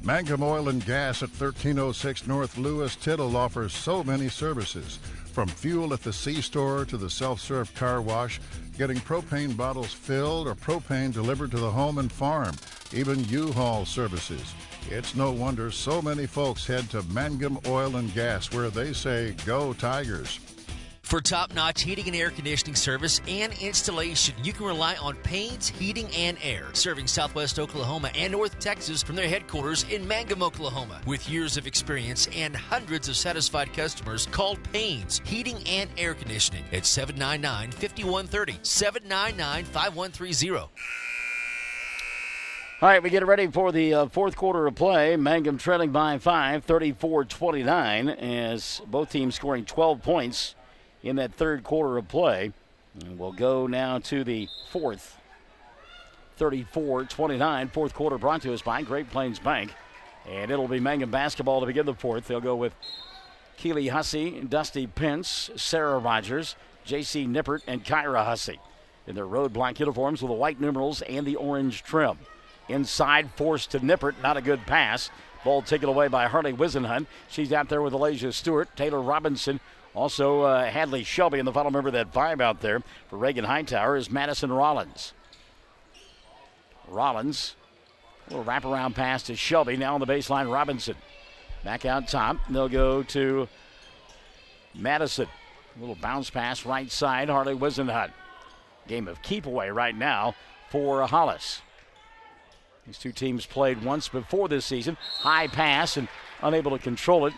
Mangum Oil and Gas at 1306 North Lewis Tittle offers so many services. From fuel at the C-store to the self-serve car wash, getting propane bottles filled or propane delivered to the home and farm, even U-Haul services. It's no wonder so many folks head to Mangum Oil and Gas, where they say, "Go Tigers." For top-notch heating and air conditioning service and installation, you can rely on Payne's Heating and Air, serving Southwest Oklahoma and North Texas from their headquarters in Mangum, Oklahoma. With years of experience and hundreds of satisfied customers, call Payne's Heating and Air Conditioning at 799-5130, 799-5130. All right, we get ready for the fourth quarter of play. Mangum trailing by 5, 34-29, as both teams scoring 12 points in that third quarter of play. And we'll go now to the fourth. 34-29, fourth quarter brought to us by Great Plains Bank. And it'll be Mangum basketball to begin the fourth. They'll go with Keely Hussey, Dusty Pence, Sarah Rogers, J.C. Nippert, and Kyra Hussey in their road black uniforms with the white numerals and the orange trim. Inside, forced to Nippert, not a good pass. Ball taken away by Harley Wisenhunt. She's out there with Elijah Stewart, Taylor Robinson, also Hadley Shelby, and the final member of that five out there for Reagan Hightower is Madison Rollins. Rollins, a little wraparound pass to Shelby, now on the baseline, Robinson. Back out top, they'll go to Madison. A little bounce pass right side, Harley Wisenhunt. Game of keep away right now for Hollis. These two teams played once before this season. High pass and unable to control it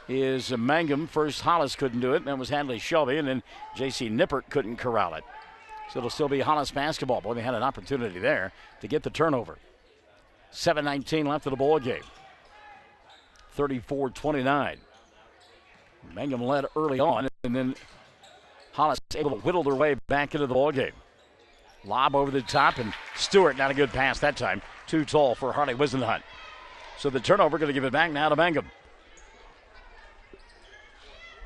is Mangum. First Hollis couldn't do it, and that was Hadley Shelby, and then J.C. Nippert couldn't corral it. So it'll still be Hollis basketball. Boy, they had an opportunity there to get the turnover. 7:19 left of the ball game. 34-29. Mangum led early on, and then Hollis able to whittle their way back into the ball game. Lob over the top, and Stewart, not a good pass that time. Too tall for Harley Wisenhunt. So the turnover going to give it back now to Mangum.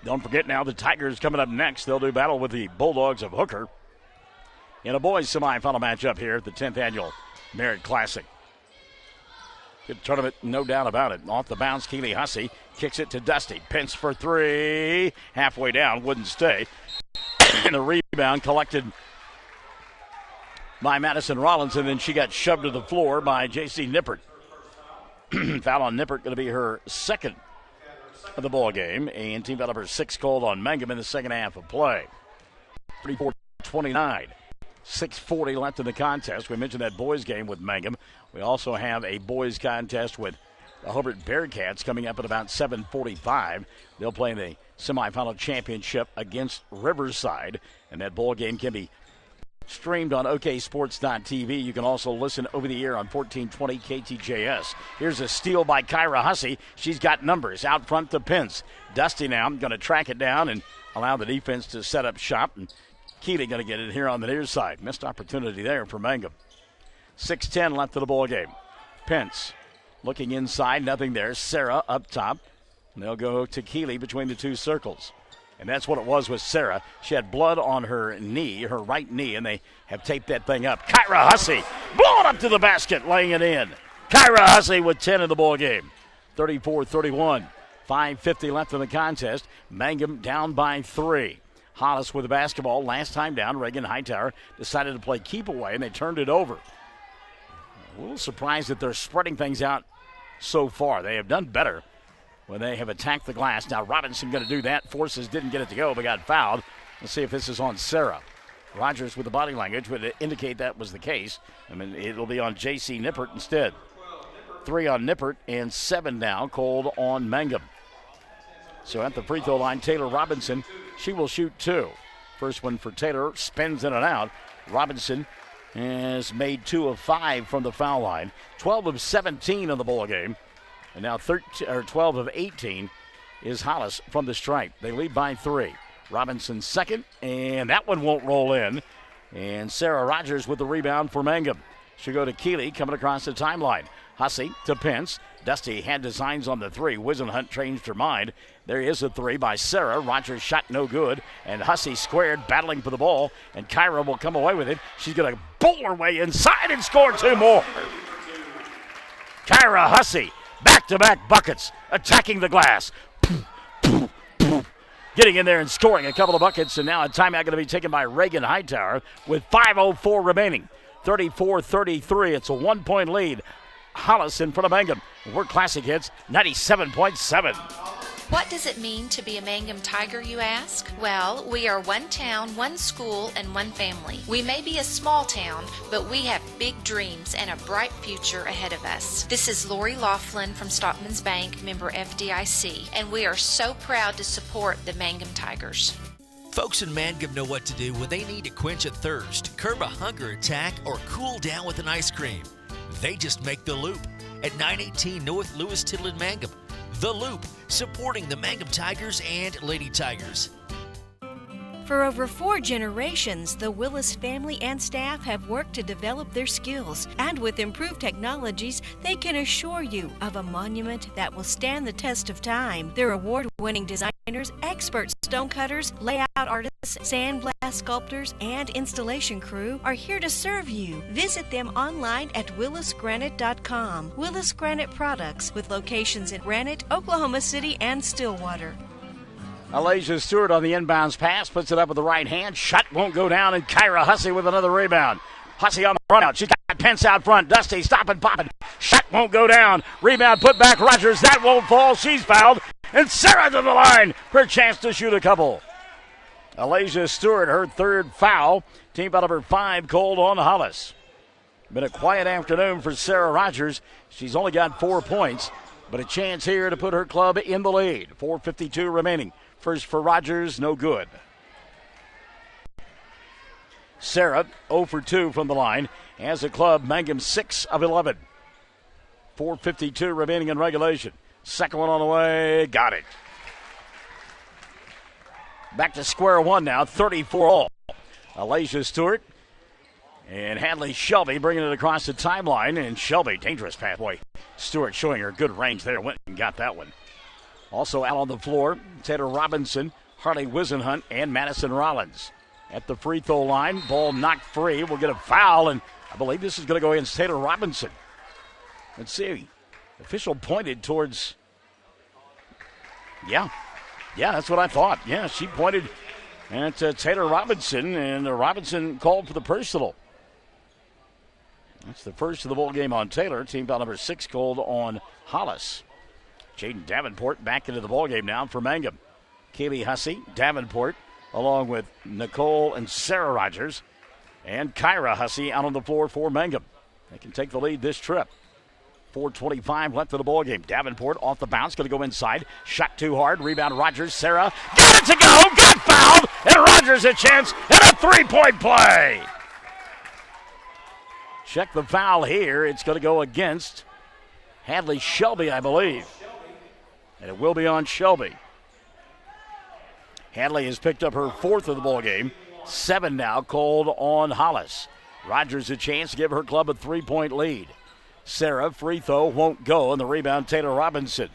Don't forget now the Tigers coming up next. They'll do battle with the Bulldogs of Hooker in a boys semifinal matchup here at the 10th annual Merritt Classic. Good tournament, no doubt about it. Off the bounce, Keely Hussey kicks it to Dusty. Pence for three. Halfway down, wouldn't stay. And a rebound collected by Madison Rollins, and then she got shoved to the floor by J.C. Nippert. Foul on Nippert, going to be her second of the ball game, and team foul number 6 called on Mangum in the second half of play. 34-29. 6:40 left in the contest. We mentioned that boys game with Mangum. We also have a boys contest with the Hobart Bearcats coming up at about 7:45. They'll play in the semifinal championship against Riverside, and that ball game can be streamed on oksports.tv. You can also listen over the air on 1420 KTJS. Here's a steal by Kyra Hussey. She's got numbers out front to Pence. Dusty now going to track it down and allow the defense to set up shop. And Keely going to get it here on the near side. Missed opportunity there for Mangum. 6:10 left of the ball game. Pence looking inside, nothing there. Sarah up top. And they'll go to Keely between the two circles. And that's what it was with Sarah. She had blood on her knee, her right knee, and they have taped that thing up. Kyra Hussey blowing up to the basket, laying it in. Kyra Hussey with 10 in the ball game. 34-31. 5:50 left in the contest. Mangum down by 3. Hollis with the basketball. Last time down, Reagan Hightower decided to play keep away, and they turned it over. A little surprised that they're spreading things out so far. They have done better when they have attacked the glass. Now Robinson going to do that. Forces didn't get it to go, but got fouled. Let's see if this is on Sarah. Rogers with the body language would indicate that was the case. I mean, it'll be on J.C. Nippert instead. 3 on Nippert and 7 now called on Mangum. So at the free throw line, Taylor Robinson, she will shoot 2. First one for Taylor, spins in and out. Robinson has made 2 of 5 from the foul line. 12 of 17 in the ball game. And now 12 of 18 is Hollis from the stripe. They lead by 3. Robinson second, and that one won't roll in. And Sarah Rogers with the rebound for Mangum. She'll go to Keely coming across the timeline. Hussey to Pence. Dusty had designs on the 3. Wisenhunt changed her mind. There is a 3 by Sarah. Rogers shot no good. And Hussey squared, battling for the ball. And Kyra will come away with it. She's going to bowl her way inside and score 2 more. Kyra Hussey, back-to-back buckets, attacking the glass. Getting in there and scoring a couple of buckets, and now a timeout going to be taken by Reagan Hightower with 5:04 remaining. 34-33. It's a 1-point lead. Hollis in front of Mangum. We're Classic Hits 97.7. What does it mean to be a Mangum Tiger, you ask? Well, we are one town, one school, and one family. We may be a small town, but we have big dreams and a bright future ahead of us. This is Lori Laughlin from Stockman's Bank, member FDIC, and we are so proud to support the Mangum Tigers. Folks in Mangum know what to do when they need to quench a thirst, curb a hunger attack, or cool down with an ice cream. They just make the Loop at 918 North Lewis Tittle in Mangum. The Loop, supporting the Mangum Tigers and Lady Tigers. For over 4 generations, the Willis family and staff have worked to develop their skills, and with improved technologies, they can assure you of a monument that will stand the test of time. Their award-winning designers, expert stone cutters, layout artists, sandblast sculptors, and installation crew are here to serve you. Visit them online at willisgranite.com. Willis Granite Products, with locations in Granite, Oklahoma City, and Stillwater. Alasia Stewart on the inbounds pass, puts it up with the right hand. Shot won't go down, and Kyra Hussey with another rebound. Hussey on the run out. She's got Pence out front. Dusty stopping, popping. Shot won't go down. Rebound put back Rogers. That won't fall. She's fouled. And Sarah to the line for a chance to shoot a couple. Alasia Stewart, her third foul. Team foul number 5 called on Hollis. Been a quiet afternoon for Sarah Rogers. She's only got 4 points, but a chance here to put her club in the lead. 4:52 remaining. First for Rogers, no good. Sarah 0 for 2 from the line. As a club, Mangum 6 of 11. 4:52 remaining in regulation. Second one on the way, got it. Back to square one now, 34 all. Alasia Stewart and Hadley Shelby bringing it across the timeline, and Shelby, dangerous pathway. Stewart showing her good range there, went and got that one. Also out on the floor, Taylor Robinson, Harley Wisenhunt, and Madison Rollins. At the free throw line, ball knocked free. We'll get a foul, and I believe this is going to go against Taylor Robinson. Let's see. Official pointed towards, yeah, that's what I thought. Yeah, she pointed at Taylor Robinson, and Robinson called for the personal. That's the first of the ball game on Taylor. Team foul number 6 called on Hollis. Jaden Davenport back into the ballgame now for Mangum. Kaylee Hussey, Davenport, along with Nicole and Sarah Rogers, and Kyra Hussey out on the floor for Mangum. They can take the lead this trip. 4:25 left of the ballgame. Davenport off the bounce, going to go inside. Shot too hard. Rebound Rogers. Sarah got it to go. Got fouled. And Rogers a chance and a 3-point play. Check the foul here. It's going to go against Hadley Shelby, I believe. And it will be on Shelby. Hadley has picked up her 4th of the ball game. 7 now called on Hollis. Rogers a chance to give her club a 3-point lead. Sarah, free throw, won't go, and the rebound, Taylor Robinson.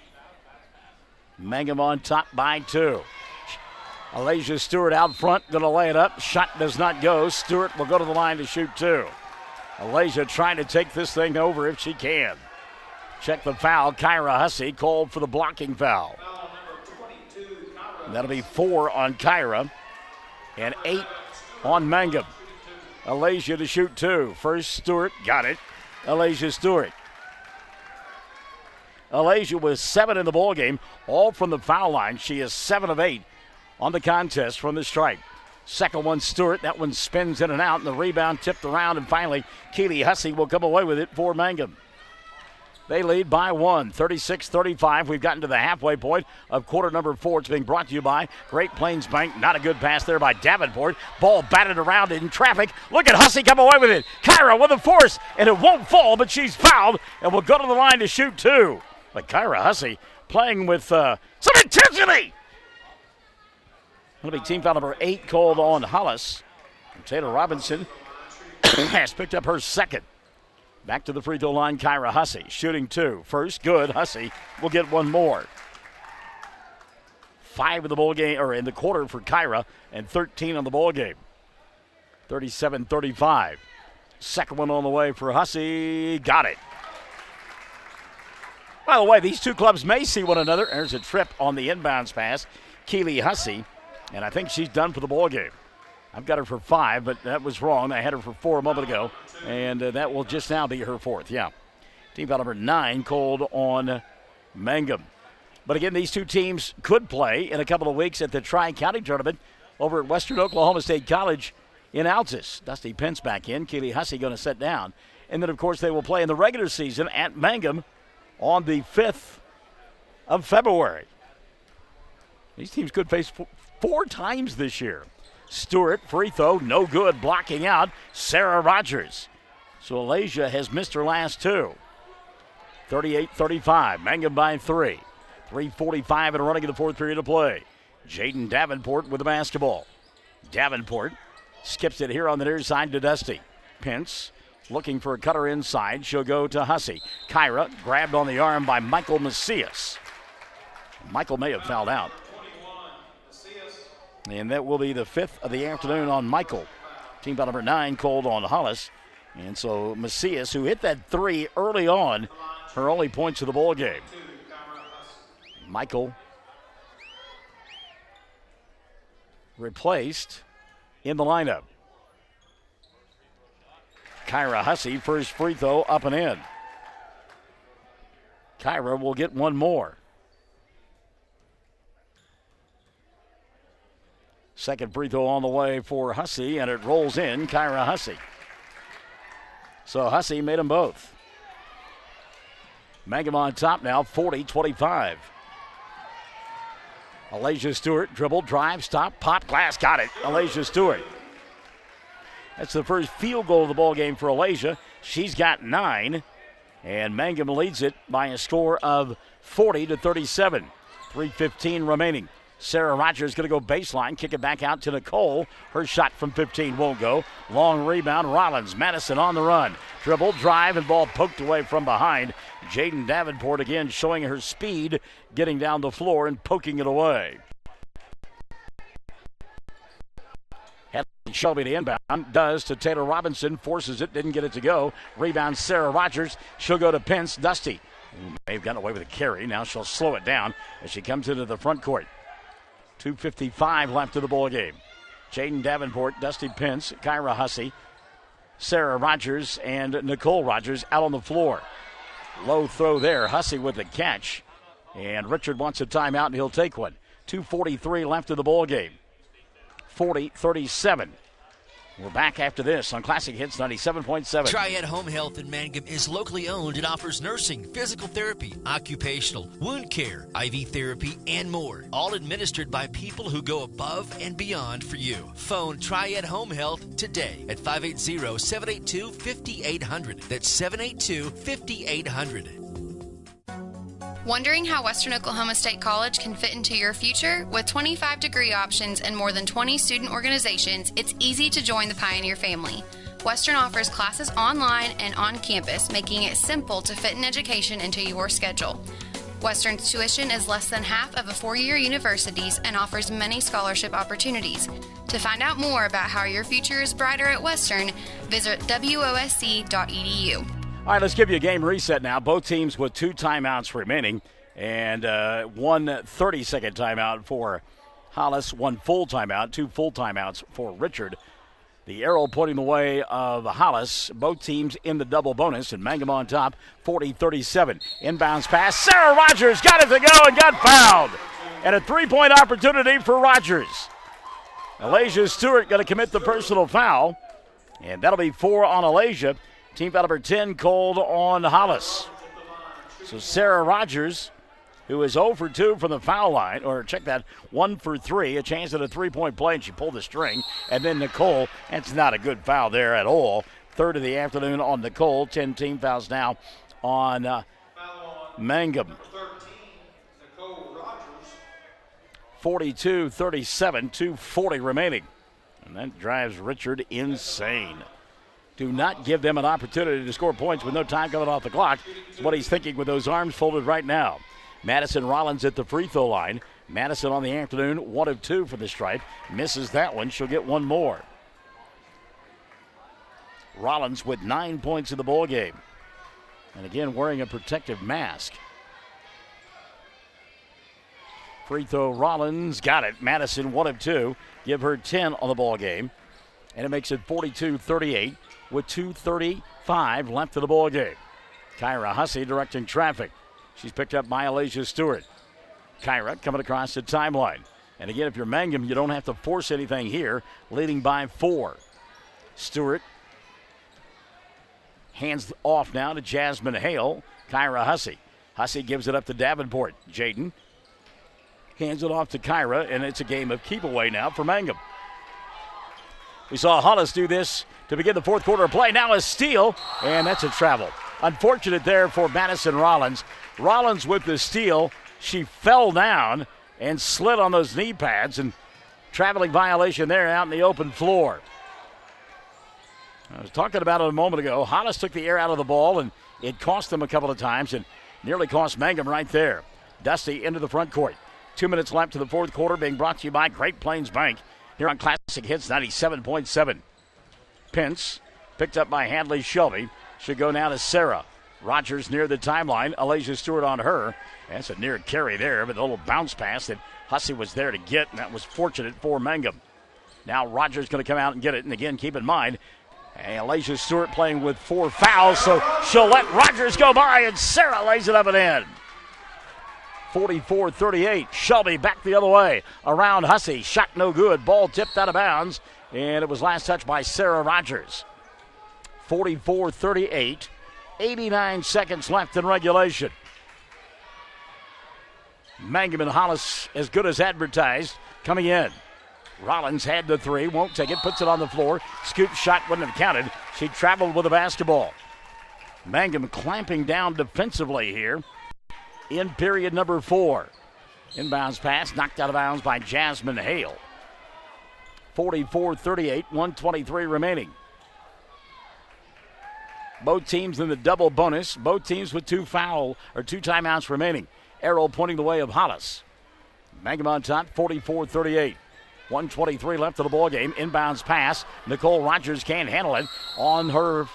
Mangum on top by 2. Alasia Stewart out front, going to lay it up. Shot does not go. Stewart will go to the line to shoot 2. Alasia trying to take this thing over if she can. Check the foul. Kyra Hussey called for the blocking foul. That'll be 4 on Kyra and 8 on Mangum. Alasia to shoot 2. First Stewart, got it. Alasia Stewart. Alasia was 7 in the ballgame, all from the foul line. She is 7 of 8 on the contest from the stripe. Second one, Stewart. That one spins in and out, and the rebound tipped around, and finally, Keely Hussey will come away with it for Mangum. They lead by 1, 36-35. We've gotten to the halfway point of quarter number 4. It's being brought to you by Great Plains Bank. Not a good pass there by Davenport. Ball batted around in traffic. Look at Hussey come away with it. Kyra with a force, and it won't fall, but she's fouled and will go to the line to shoot 2. But Kyra Hussey playing with some intensity. That'll be team foul number 8 called on Hollis. And Taylor Robinson has picked up her 2nd. Back to the free throw line, Kyra Hussey shooting 2. First, good. Hussey will get 1 more. 5 in the ball game, or in the quarter for Kyra, and 13 on the ball game. 37-35. Second one on the way for Hussey. Got it. By the way, these two clubs may see one another. There's a trip on the inbounds pass. Keely Hussey, and I think she's done for the ball game. I've got her for 5, but that was wrong. I had her for 4 a moment ago, and that will just now be her 4th. Yeah. Team foul number 9 called on Mangum. But again, these two teams could play in a couple of weeks at the Tri-County Tournament over at Western Oklahoma State College in Altus. Dusty Pence back in. Keely Hussey going to sit down. And then, of course, they will play in the regular season at Mangum on the 5th of February. These teams could face 4 times this year. Stewart, free throw, no good, blocking out Sarah Rogers. So Alasia has missed her last 2. 38-35, Mangum by 3. 3:45 and running in the 4th period of play. Jaden Davenport with the basketball. Davenport skips it here on the near side to Dusty. Pence looking for a cutter inside. She'll go to Hussey. Kyra grabbed on the arm by Michael Macias. Michael may have fouled out. And that will be the 5th of the afternoon on Michael. Team foul number 9 called on Hollis. And so Macias, who hit that 3 early on, her only points of the ball game. Michael replaced in the lineup. Kyra Hussey, first free throw up and in. Kyra will get one more. Second free throw on the way for Hussey, and it rolls in. Kyra Hussey. So Hussey made them both. Mangum on top now, 40-25. Alasia Stewart, dribble, drive, stop, pop, glass, got it. Alasia Stewart. That's the first field goal of the ball game for Alasia. She's got 9, and Mangum leads it by a score of 40-37. 3:15 remaining. Sarah Rogers going to go baseline, kick it back out to Nicole. Her shot from 15 won't go. Long rebound, Rollins. Madison on the run. Dribble, drive, and ball poked away from behind. Jaden Davenport again showing her speed, getting down the floor and poking it away. Shelby the inbound, does to Taylor Robinson, forces it, didn't get it to go. Rebound Sarah Rogers, she'll go to Pence. Dusty may have gotten away with a carry. Now she'll slow it down as she comes into the front court. 2:55 left of the ball game. Jaden Davenport, Dusty Pence, Kyra Hussey, Sarah Rogers, and Nicole Rogers out on the floor. Low throw there. Hussey with the catch. And Richard wants a timeout, and he'll take one. 2:43 left of the ball game. 40-37. We're back after this on Classic Hits 97.7. Triad Home Health in Mangum is locally owned and offers nursing, physical therapy, occupational, wound care, IV therapy, and more. All administered by people who go above and beyond for you. Phone Triad Home Health today at 580-782-5800. That's 782-5800. Wondering how Western Oklahoma State College can fit into your future? With 25 degree options and more than 20 student organizations, it's easy to join the Pioneer family. Western offers classes online and on campus, making it simple to fit an education into your schedule. Western's tuition is less than half of a four-year university's and offers many scholarship opportunities. To find out more about how your future is brighter at Western, visit wosc.edu. All right, let's give you a game reset now. Both teams with 2 timeouts remaining and 1 30-second timeout for Hollis, 1 full timeout, 2 full timeouts for Richard. The arrow pointing the way of Hollis. Both teams in the double bonus, and Mangum on top, 40-37. Inbounds pass. Sarah Rogers got it to go and got fouled. And a 3-point opportunity for Rogers. Alasia Stewart going to commit the personal foul, and that'll be 4 on Alasia. Team foul number 10 called on Hollis. So Sarah Rogers, who is 0 for 2 from the foul line, or check that, 1 for 3, a chance at a 3-point play, and she pulled the string. And then Nicole, that's not a good foul there at all. 3rd of the afternoon on Nicole. 10 team fouls now on Mangum. 42-37, 2:40 remaining. And that drives Richard insane. Do not give them an opportunity to score points with no time coming off the clock. That's what he's thinking with those arms folded right now. Madison Rollins at the free throw line. Madison on the afternoon, 1 of 2 from the stripe. Misses that one. She'll get one more. Rollins with 9 points in the ball game. And again, wearing a protective mask. Free throw, Rollins got it. Madison 1 of 2. Give her 10 on the ball game. And it makes it 42-38 with 2:35 left of the ball game. Kyra Hussey directing traffic. She's picked up by Alasia Stewart. Kyra coming across the timeline. And again, if you're Mangum, you don't have to force anything here, leading by 4. Stewart hands off now to Jasmine Hale. Kyra Hussey. Hussey gives it up to Davenport. Jaden hands it off to Kyra, and it's a game of keep away now for Mangum. We saw Hollis do this to begin the fourth quarter of play. Now a steal, and that's a travel. Unfortunate there for Madison Rollins. Rollins with the steal. She fell down and slid on those knee pads, and traveling violation there out in the open floor. I was talking about it a moment ago. Hollis took the air out of the ball, and it cost them a couple of times and nearly cost Mangum right there. Dusty into the front court. 2 minutes left to the fourth quarter, being brought to you by Great Plains Bank here on Classic Hits 97.7. Pence picked up by Hadley Shelby. Should go now to Sarah. Rogers near the timeline. Alasia Stewart on her. That's a near carry there, but a little bounce pass that Hussey was there to get, and that was fortunate for Mangum. Now Rogers going to come out and get it, and again, keep in mind, Alasia Stewart playing with 4 fouls, so she'll let Rogers go by, and Sarah lays it up and in. 44-38. Shelby back the other way. Around Hussey. Shot no good. Ball tipped out of bounds, and it was last touched by Sarah Rogers. 44-38. 89 seconds left in regulation. Mangum and Hollis as good as advertised coming in. Rollins had the 3, won't take it, puts it on the floor. Scoop shot wouldn't have counted. She traveled with the basketball. Mangum clamping down defensively here in period number 4. Inbounds pass knocked out of bounds by Jasmine Hale. 44-38, 1:23 remaining. Both teams in the double bonus. Both teams with 2 timeouts remaining. Arrow pointing the way of Hollis. Mangum on top, 44-38. 1:23 left of the ball game. Inbounds pass. Nicole Rogers can't handle it. On her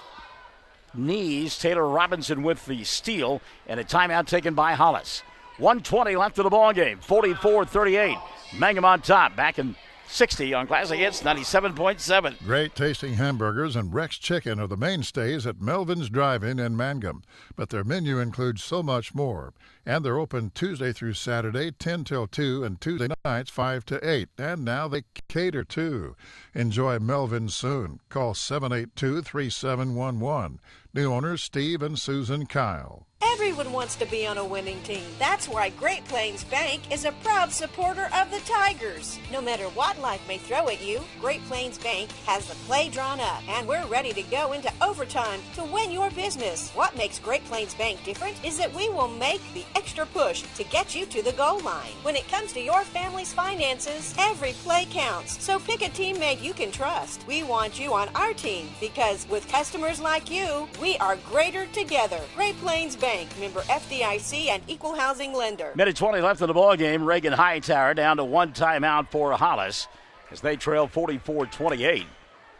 knees, Taylor Robinson with the steal, and a timeout taken by Hollis. 1:20 left of the ball game. 44-38. Mangum on top. Back in 60 on Classic Hits 97.7. Great tasting hamburgers and Rex Chicken are the mainstays at Melvin's Drive-In in Mangum. But their menu includes so much more. And they're open Tuesday through Saturday, 10 till 2, and Tuesday nights, 5 to 8. And now they cater too. Enjoy Melvin's soon. Call 782-3711. New owners Steve and Susan Kyle. Everyone wants to be on a winning team. That's why Great Plains Bank is a proud supporter of the Tigers. No matter what life may throw at you, Great Plains Bank has the play drawn up, and we're ready to go into overtime to win your business. What makes Great Plains Bank different is that we will make the extra push to get you to the goal line. When it comes to your family's finances, every play counts. So pick a teammate you can trust. We want you on our team because with customers like you, we are greater together. Great Plains Bank. Member FDIC and equal housing lender. Minute 20 left in the ball game. Reagan Hightower down to 1 timeout for Hollis as they trail 44-28.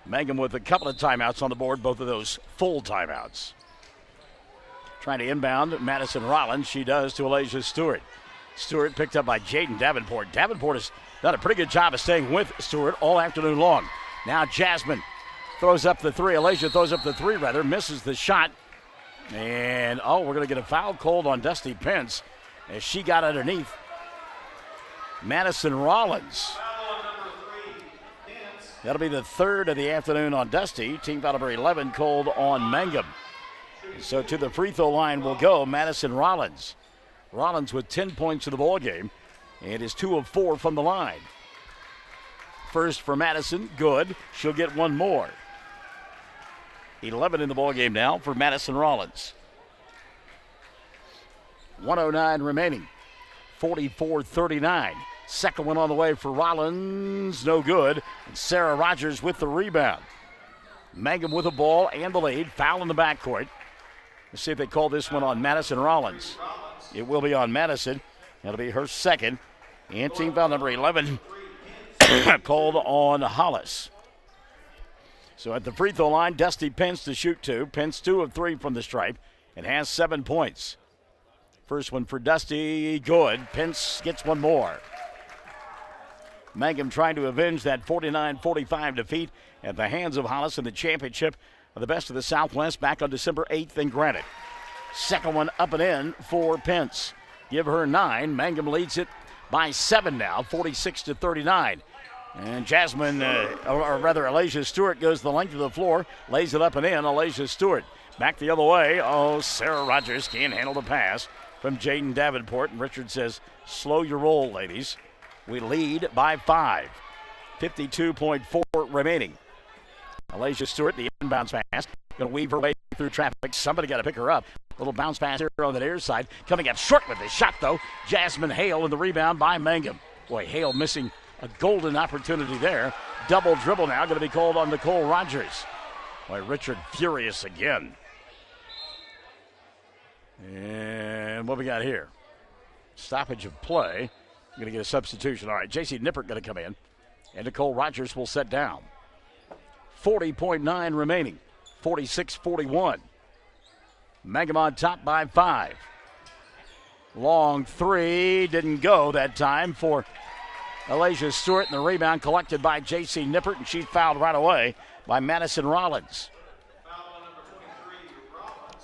Mangum with a couple of timeouts on the board, both of those full timeouts. Trying to inbound Madison Rollins. She does to Alasia Stewart. Stewart picked up by Jaden Davenport. Davenport has done a pretty good job of staying with Stewart all afternoon long. Now Jasmine throws up the 3. Alasia throws up the 3, misses the shot. And, we're going to get a foul called on Dusty Pence as she got underneath Madison Rollins. That'll be the 3rd of the afternoon on Dusty. Team foul number 11 called on Mangum. So to the free throw line will go Madison Rollins. Rollins with 10 points in the ball game and is 2 of 4 from the line. First for Madison, good. She'll get 1 more. 11 in the ball game now for Madison Rollins. 1:09 remaining. 44-39. Second one on the way for Rollins. No good. And Sarah Rogers with the rebound. Mangum with the ball and the lead. Foul in the backcourt. Let's see if they call this one on Madison Rollins. It will be on Madison. That'll be her second. And team foul number 11 called on Hollis. So at the free throw line, Dusty Pence to shoot 2. Pence 2 of 3 from the stripe and has 7 points. First one for Dusty, good. Pence gets one more. Mangum trying to avenge that 49-45 defeat at the hands of Hollis in the championship of the Best of the Southwest back on December 8th in Granite. Second one up and in for Pence. Give her 9. Mangum leads it by 7 now, 46-39. And Jasmine, or rather Alasia Stewart, goes the length of the floor, lays it up and in. Alasia Stewart back the other way. Oh, Sarah Rogers can't handle the pass from Jaden Davenport. And Richard says, slow your roll, ladies. We lead by 5. 52.4 remaining. Alasia Stewart, the inbounds pass, going to weave her way through traffic. Somebody got to pick her up. Little bounce pass here on the near side. Coming up short with the shot, though. Jasmine Hale in the rebound by Mangum. Boy, Hale missing a golden opportunity there. Double dribble now going to be called on Nicole Rogers. Boy, Richard furious again. And what we got here? Stoppage of play. Going to get a substitution. All right, J.C. Nippert going to come in. And Nicole Rogers will set down. 40.9 remaining. 46-41. Mangum on top by 5. Long three. Didn't go that time for Alasia Stewart. And the rebound collected by J.C. Nippert. And she's fouled right away by Madison Rollins.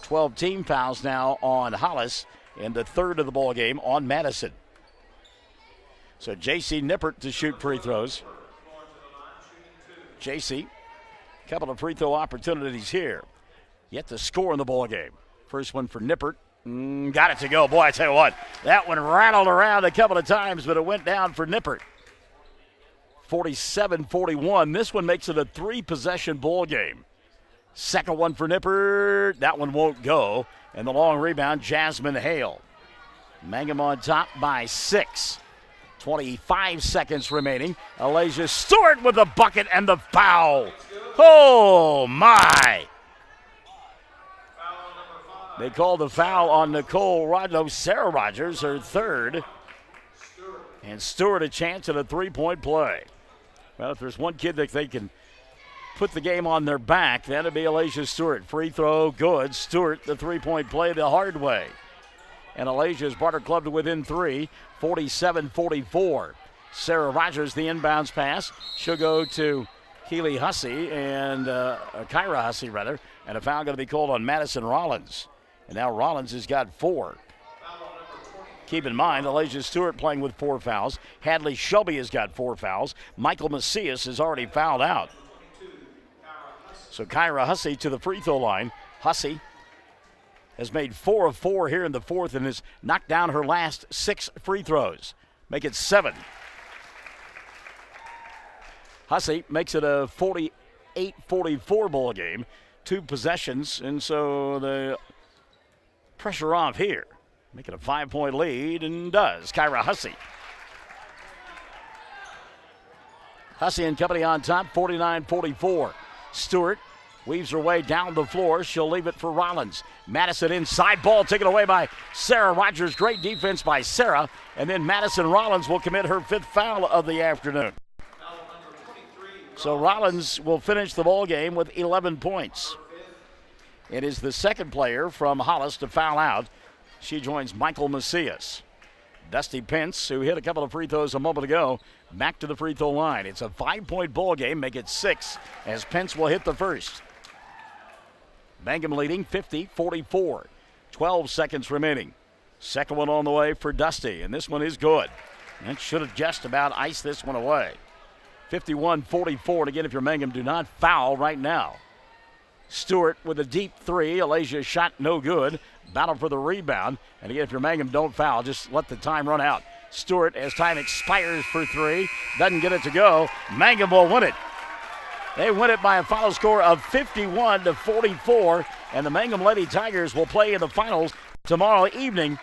12 team fouls now on Hollis. And the third of the ball game on Madison. So J.C. Nippert to shoot free throws. J.C., couple of free throw opportunities here. Yet to score in the ball game. First one for Nippert. Got it to go. Boy, I tell you what, that one rattled around a couple of times, but it went down for Nippert. 47-41. This one makes it a 3-possession ball game. Second one for Nippert. That one won't go. And the long rebound, Jasmine Hale. Mangum on top by 6. 25 seconds remaining. Alasia Stewart with the bucket and the foul. Oh, my. They called the foul on Nicole Rogers. Sarah Rogers, her third. And Stewart a chance at a three-point play. Well, if there's one kid that they can put the game on their back, that'd be Alasia Stewart. Free throw, good. Stewart, the three-point play the hard way. And Alasia's brought her club to within 3, 47-44. Sarah Rogers, the inbounds pass. She'll go to Keely Hussey and Kyra Hussey, rather. And a foul going to be called on Madison Rollins. And now Rollins has got 4. Keep in mind, Alasia Stewart playing with 4 fouls. Hadley Shelby has got 4 fouls. Michael Macias has already fouled out. So Kyra Hussey to the free throw line. Hussey has made 4 of 4 here in the fourth and has knocked down her last 6 free throws. Make it 7. Hussey makes it a 48-44 ball game. 2 possessions, and so the pressure off here. Make it a 5-point lead, and does. Kyra Hussey. Hussey and company on top, 49-44. Stewart weaves her way down the floor. She'll leave it for Rollins. Madison inside, ball taken away by Sarah Rogers. Great defense by Sarah. And then Madison Rollins will commit her 5th foul of the afternoon. So Rollins will finish the ball game with 11 points. It is the second player from Hollis to foul out. She joins Michael Macias. Dusty Pence, who hit a couple of free throws a moment ago, back to the free throw line. It's a 5-point ball game, make it 6, as Pence will hit the first. Mangum leading 50-44. 12 seconds remaining. Second one on the way for Dusty, and this one is good. That should have just about iced this one away. 51-44. And again, if you're Mangum, do not foul right now. Stewart with a deep 3. Alasia's shot no good. Battle for the rebound. And again, if you're Mangum, don't foul. Just let the time run out. Stewart, as time expires for 3, doesn't get it to go. Mangum will win it. They win it by a final score of 51-44. And the Mangum Lady Tigers will play in the finals tomorrow evening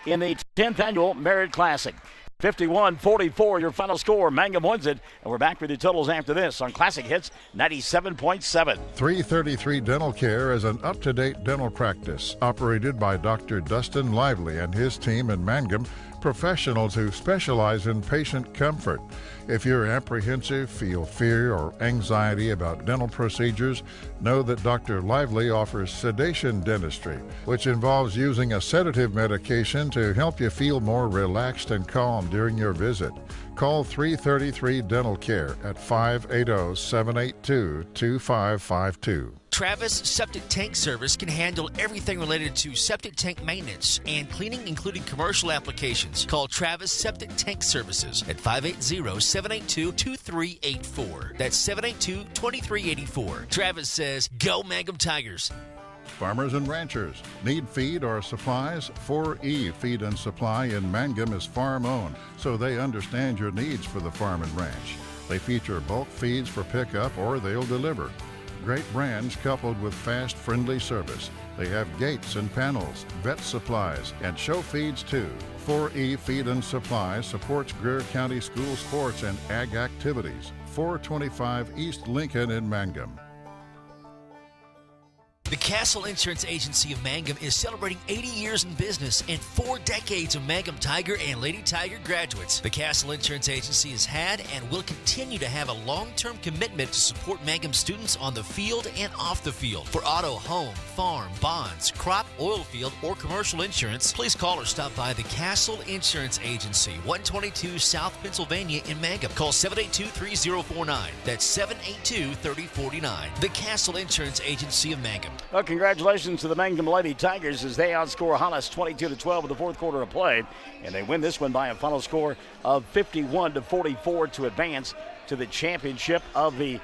in the 10th annual Merit Classic. 51-44, your final score. Mangum wins it. And we're back with your totals after this on Classic Hits 97.7. 333 Dental Care is an up-to-date dental practice operated by Dr. Dustin Lively and his team in Mangum, professionals who specialize in patient comfort. If you're apprehensive, feel fear or anxiety about dental procedures, know that Dr. Lively offers sedation dentistry, which involves using a sedative medication to help you feel more relaxed and calm during your visit. Call 333 Dental Care at 580-782-2552. Travis Septic Tank Service can handle everything related to septic tank maintenance and cleaning, including commercial applications. Call Travis Septic Tank Services at 580-782-2384. That's 782-2384. Travis says, go Mangum Tigers. Farmers and ranchers need feed or supplies? 4E Feed and Supply in Mangum is farm-owned, so they understand your needs for the farm and ranch. They feature bulk feeds for pickup or they'll deliver. Great brands coupled with fast, friendly service. They have gates and panels, vet supplies, and show feeds too. 4E Feed and Supply supports Greer County school sports and ag activities. 425 East Lincoln in Mangum. The Castle Insurance Agency of Mangum is celebrating 80 years in business and 4 decades of Mangum Tiger and Lady Tiger graduates. The Castle Insurance Agency has had and will continue to have a long-term commitment to support Mangum students on the field and off the field. For auto, home, farm, bonds, crop, oil field, or commercial insurance, please call or stop by the Castle Insurance Agency, 122 South Pennsylvania in Mangum. Call 782-3049. That's 782-3049. The Castle Insurance Agency of Mangum. Well, congratulations to the Mangum Lady Tigers as they outscore Hollis 22-12 in the fourth quarter of play, and they win this one by a final score of 51-44 to advance to the championship of the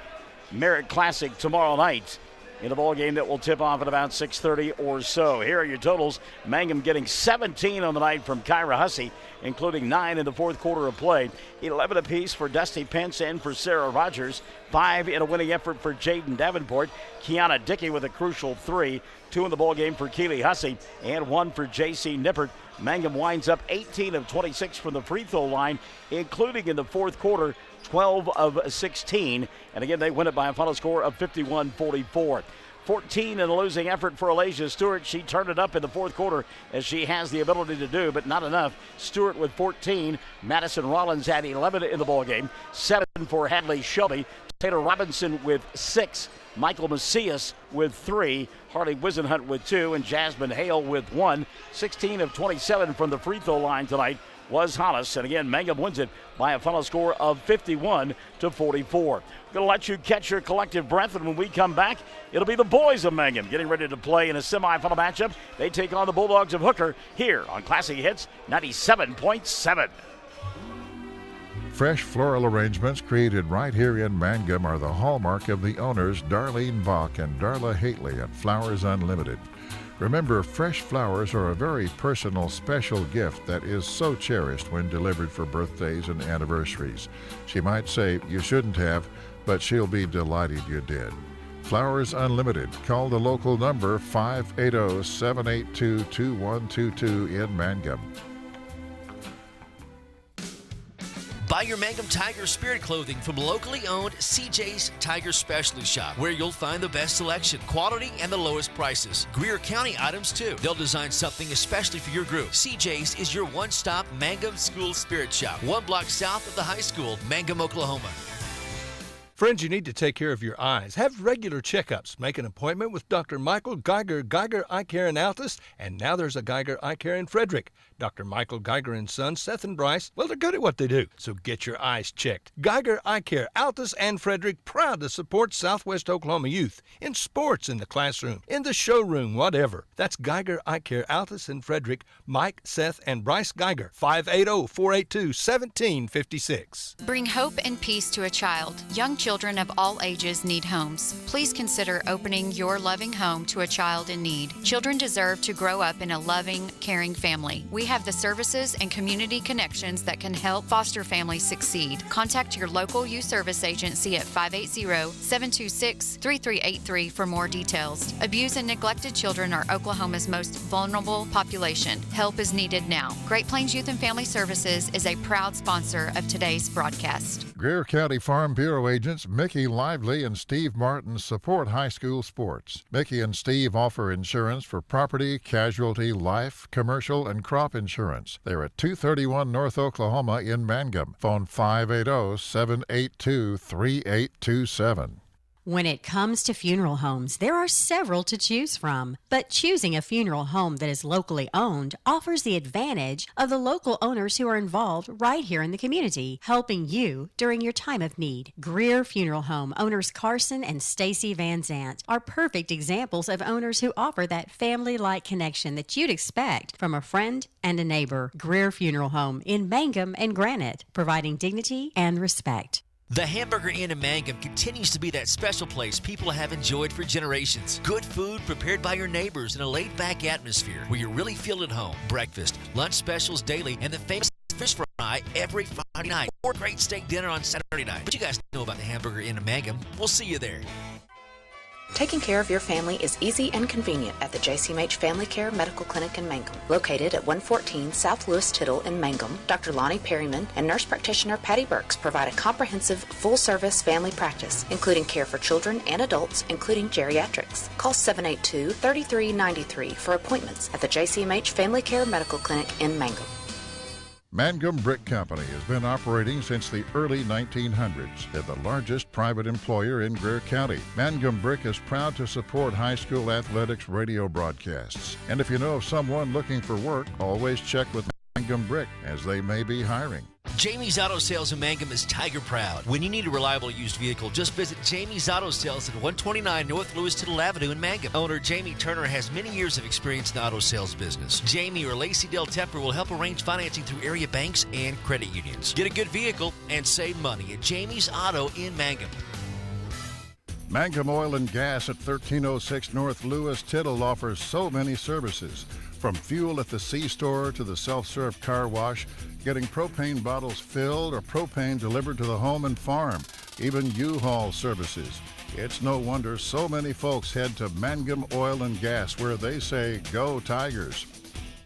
Merritt Classic tomorrow night in a ball game that will tip off at about 6:30 or so. Here are your totals. Mangum getting 17 on the night from Kyra Hussey, including 9 in the fourth quarter of play, 11 apiece for Dusty Pence and for Sarah Rogers, 5 in a winning effort for Jaden Davenport, Kiana Dickey with a crucial 3, 2 in the ball game for Keely Hussey, and 1 for J.C. Nippert. Mangum winds up 18 of 26 from the free throw line, including in the fourth quarter 12 of 16. And again, they win it by a final score of 51-44. 14 in a losing effort for Alasia Stewart. She turned it up in the fourth quarter as she has the ability to do, but not enough. Stewart with 14. Madison Rollins had 11 in the ballgame. 7 for Hadley Shelby. Taylor Robinson with 6. Michael Macias with 3. Harley Wisenhunt with 2. And Jasmine Hale with 1. 16 of 27 from the free throw line tonight was Hollis. And again, Mangum wins it by a final score of 51-44. Going to let you catch your collective breath, and when we come back, it'll be the boys of Mangum getting ready to play in a semifinal matchup. They take on the Bulldogs of Hooker here on Classic Hits 97.7. Fresh floral arrangements created right here in Mangum are the hallmark of the owners Darlene Bach and Darla Haitley at Flowers Unlimited. Remember, fresh flowers are a very personal, special gift that is so cherished when delivered for birthdays and anniversaries. She might say you shouldn't have, but she'll be delighted you did. Flowers Unlimited. Call the local number 580-782-2122 in Mangum. Buy your Mangum Tiger Spirit clothing from locally owned CJ's Tiger Specialty Shop, where you'll find the best selection, quality, and the lowest prices. Greer County items, too. They'll design something especially for your group. CJ's is your one-stop Mangum School Spirit Shop, 1 block south of the high school, Mangum, Oklahoma. Friends, you need to take care of your eyes. Have regular checkups. Make an appointment with Dr. Michael Geiger Eye Care in Altus, and now there's a Geiger Eye Care in Frederick. Dr. Michael Geiger and Sons, Seth and Bryce, well, they're good at what they do, so get your eyes checked. Geiger Eye Care, Altus and Frederick, proud to support Southwest Oklahoma youth in sports, in the classroom, in the showroom, whatever. That's Geiger Eye Care, Altus and Frederick, Mike, Seth, and Bryce Geiger, 580-482-1756. Bring hope and peace to a child. Young children of all ages need homes. Please consider opening your loving home to a child in need. Children deserve to grow up in a loving, caring family. We have the services and community connections that can help foster families succeed. Contact your local youth service agency at 580-726-3383 for more details. Abused and neglected children are Oklahoma's most vulnerable population. Help is needed now. Great Plains Youth and Family Services is a proud sponsor of today's broadcast. Greer County Farm Bureau agents Mickey Lively and Steve Martin support high school sports. Mickey and Steve offer insurance for property, casualty, life, commercial, and crop insurance. They're at 231 North Oklahoma in Mangum. Phone 580-782-3827. When it comes to funeral homes, there are several to choose from, but choosing a funeral home that is locally owned offers the advantage of the local owners who are involved right here in the community, helping you during your time of need. Greer Funeral Home owners Carson and Stacy Van Zant are perfect examples of owners who offer that family-like connection that you'd expect from a friend and a neighbor. Greer Funeral Home in Mangum and Granite, providing dignity and respect. The Hamburger Inn in Mangum continues to be that special place people have enjoyed for generations. Good food prepared by your neighbors in a laid-back atmosphere where you really feel at home. Breakfast, lunch specials daily, and the famous fish fry every Friday night. Or great steak dinner on Saturday night. But you guys know about the Hamburger Inn in Mangum. We'll see you there. Taking care of your family is easy and convenient at the JCMH Family Care Medical Clinic in Mangum. Located at 114 South Lewis Tittle in Mangum, Dr. Lonnie Perryman and nurse practitioner Patty Burks provide a comprehensive, full-service family practice, including care for children and adults, including geriatrics. Call 782-3393 for appointments at the JCMH Family Care Medical Clinic in Mangum. Mangum Brick Company has been operating since the early 1900s. They're the largest private employer in Greer County. Mangum Brick is proud to support high school athletics radio broadcasts. And if you know of someone looking for work, always check with Mangum Brick, as they may be hiring. Jamie's Auto Sales in Mangum is Tiger proud. When you need a reliable used vehicle, just visit Jamie's Auto Sales at 129 North Lewis Tittle Avenue in Mangum. Owner Jamie Turner has many years of experience in the auto sales business. Jamie or Lacey Del Tepper will help arrange financing through area banks and credit unions. Get a good vehicle and save money at Jamie's Auto in Mangum. Mangum Oil and Gas at 1306 North Lewis Tittle offers so many services. From fuel at the C-store to the self-serve car wash, getting propane bottles filled or propane delivered to the home and farm, even U-Haul services. It's no wonder so many folks head to Mangum Oil and Gas, where they say, "Go Tigers."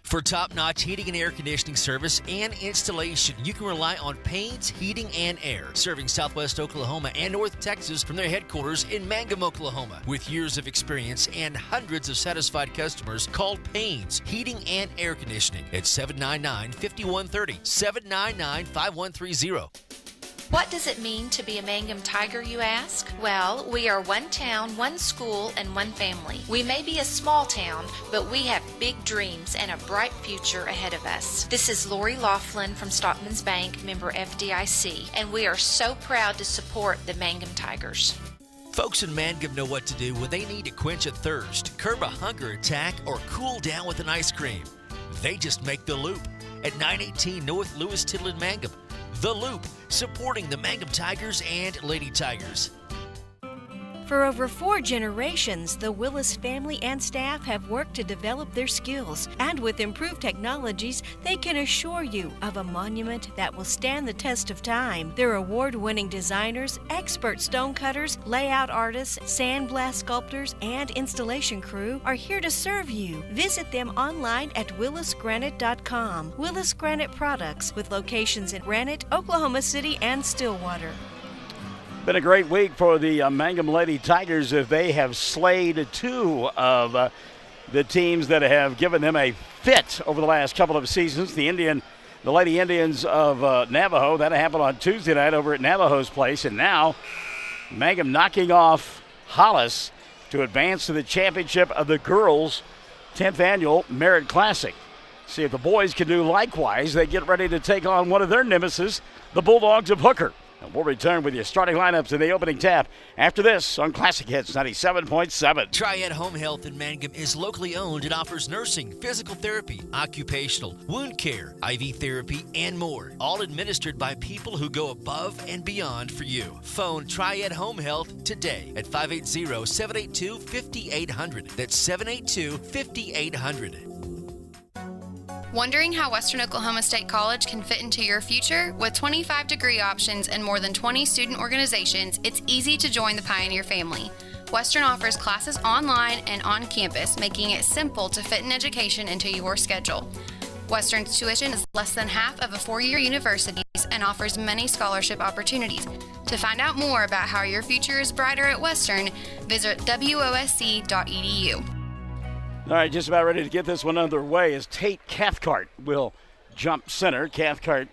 For top-notch heating and air conditioning service and installation, you can rely on Payne's Heating and Air, serving Southwest Oklahoma and North Texas from their headquarters in Mangum, Oklahoma. With years of experience and hundreds of satisfied customers, call Payne's Heating and Air Conditioning at 799-5130, 799-5130. What does it mean to be a Mangum Tiger, you ask? Well, we are one town, one school, and one family. We may be a small town, but we have big dreams and a bright future ahead of us. This is Lori Laughlin from Stockman's Bank, member FDIC, and we are so proud to support the Mangum Tigers. Folks in Mangum know what to do when they need to quench a thirst, curb a hunger attack, or cool down with an ice cream. They just make the Loop at 918 North Lewis Tittle in Mangum. The Loop, supporting the Mangum Tigers and Lady Tigers. For over 4 generations, the Willis family and staff have worked to develop their skills, and with improved technologies, they can assure you of a monument that will stand the test of time. Their award-winning designers, expert stone cutters, layout artists, sandblast sculptors, and installation crew are here to serve you. Visit them online at willisgranite.com. Willis Granite Products, with locations in Granite, Oklahoma City, and Stillwater. Been a great week for the Mangum Lady Tigers. If they have slayed 2 of the teams that have given them a fit over the last couple of seasons. The Lady Indians of Navajo, that happened on Tuesday night over at Navajo's place, and now Mangum knocking off Hollis to advance to the championship of the girls' 10th annual Merit Classic. See if the boys can do likewise. They get ready to take on one of their nemesis, the Bulldogs of Hooker. And we'll return with your starting lineups in the opening tap after this on Classic Hits 97.7. Triad Home Health in Mangum is locally owned and offers nursing, physical therapy, occupational, wound care, IV therapy, and more. All administered by people who go above and beyond for you. Phone Triad Home Health today at 580-782-5800. That's 782-5800. Wondering how Western Oklahoma State College can fit into your future? With 25 degree options and more than 20 student organizations, it's easy to join the Pioneer family. Western offers classes online and on campus, making it simple to fit an education into your schedule. Western's tuition is less than half of a four-year university's and offers many scholarship opportunities. To find out more about how your future is brighter at Western, visit wosc.edu. All right, just about ready to get this one underway as Tate Cathcart will jump center. Cathcart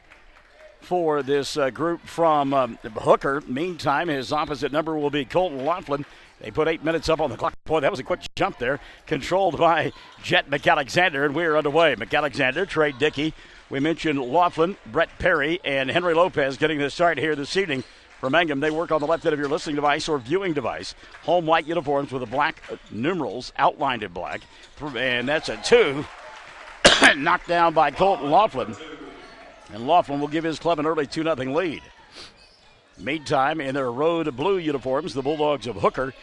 for this group from Hooker. Meantime, his opposite number will be Colton Laughlin. They put 8 minutes up on the clock. Boy, that was a quick jump there. Controlled by Jet McAlexander, and we're underway. McAlexander, Trey Dickey. We mentioned Laughlin, Brett Perry, and Henry Lopez getting the start here this evening for Mangum. They work on the left end of your listening device or viewing device. Home white uniforms with the black numerals outlined in black. And that's a 2. Knocked down by Colton Laughlin. And Laughlin will give his club an early 2-0 lead. Meantime, in their road blue uniforms, the Bulldogs of Hooker,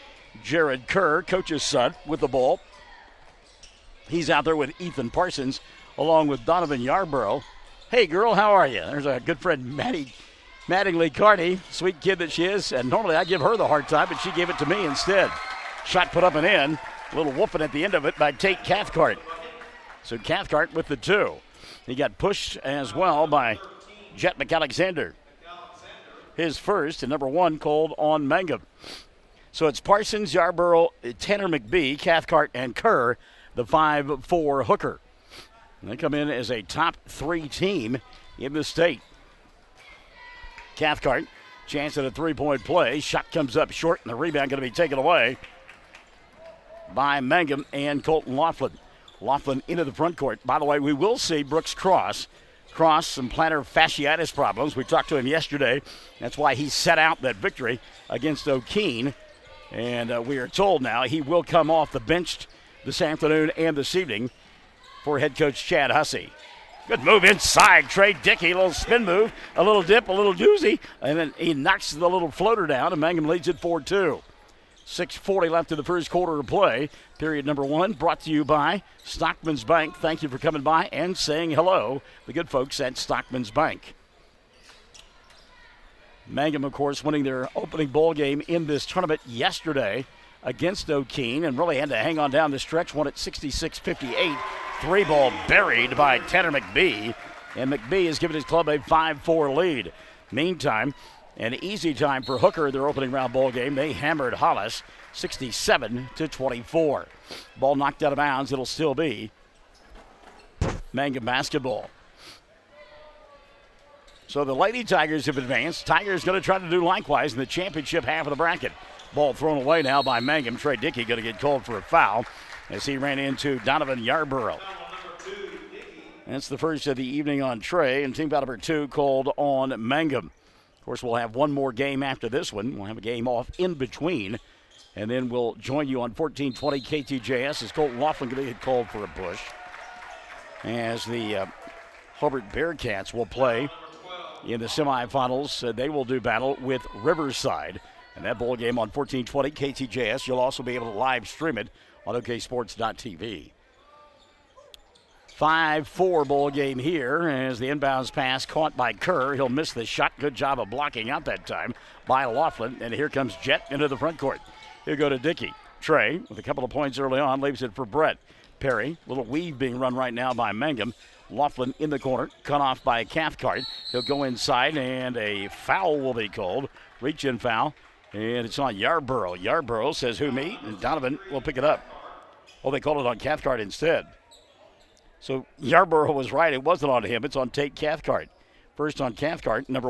Jared Kerr, coach's son, with the ball. He's out there with Ethan Parsons, along with Donovan Yarborough. Hey, girl, how are you? There's a good friend, Mattingly Carney, sweet kid that she is. And normally I give her the hard time, but she gave it to me instead. Shot put up and in. A little whooping at the end of it by Tate Cathcart. So Cathcart with the 2. He got pushed as well by Jet McAlexander. His first, and number 1 called on Mangum. So it's Parsons, Yarborough, Tanner McBee, Cathcart, and Kerr, the 5-4 Hooker. And they come in as a top 3 team in the state. Cathcart, chance at a 3-point play. Shot comes up short, and the rebound going to be taken away by Mangum and Colton Laughlin. Laughlin into the front court. By the way, we will see Brooks Cross, some plantar fasciitis problems. We talked to him yesterday. That's why he set out that victory against O'Keene. And we are told now he will come off the bench this afternoon and this evening for head coach Chad Hussey. Good move inside. Trey Dickey, a little spin move, a little dip, a little doozy. And then he knocks the little floater down, and Mangum leads it 4-2. 6:40 left in the first quarter of play. Period number 1 brought to you by Stockman's Bank. Thank you for coming by and saying hello, the good folks at Stockman's Bank. Mangum, of course, winning their opening ball game in this tournament yesterday against O'Keene and really had to hang on down the stretch. Won at 66-58. 3-ball buried by Tanner McBee. And McBee has given his club a 5-4 lead. Meantime, an easy time for Hooker, their opening round ball game. They hammered Hollis 67-24. Ball knocked out of bounds. It'll still be Mangum basketball. So the Lady Tigers have advanced. Tigers going to try to do likewise in the championship half of the bracket. Ball thrown away now by Mangum. Trey Dickey going to get called for a foul as he ran into Donovan Yarborough. That's the first of the evening on Trey, and team foul number 2 called on Mangum. Of course, we'll have one more game after this one. We'll have a game off in between. And then we'll join you on 1420 KTJS as Colton Laughlin going to get called for a push. As the Hobart Bearcats will play in the semifinals. They will do battle with Riverside. And that ball game on 1420 KTJS. You'll also be able to live stream it on oksports.tv. 5-4 ball game here as the inbounds pass caught by Kerr. He'll miss the shot. Good job of blocking out that time by Laughlin. And here comes Jet into the front court. He'll go to Dickey. Trey, with a couple of points early on, leaves it for Brett. Perry, little weave being run right now by Mangum. Laughlin in the corner, cut off by Cathcart. He'll go inside, and a foul will be called. Reach-in foul, and it's on Yarborough. Yarborough says, who, me? And Donovan will pick it up. Oh, they called it on Cathcart instead. So Yarborough was right. It wasn't on him. It's on Tate Cathcart. First on Cathcart, number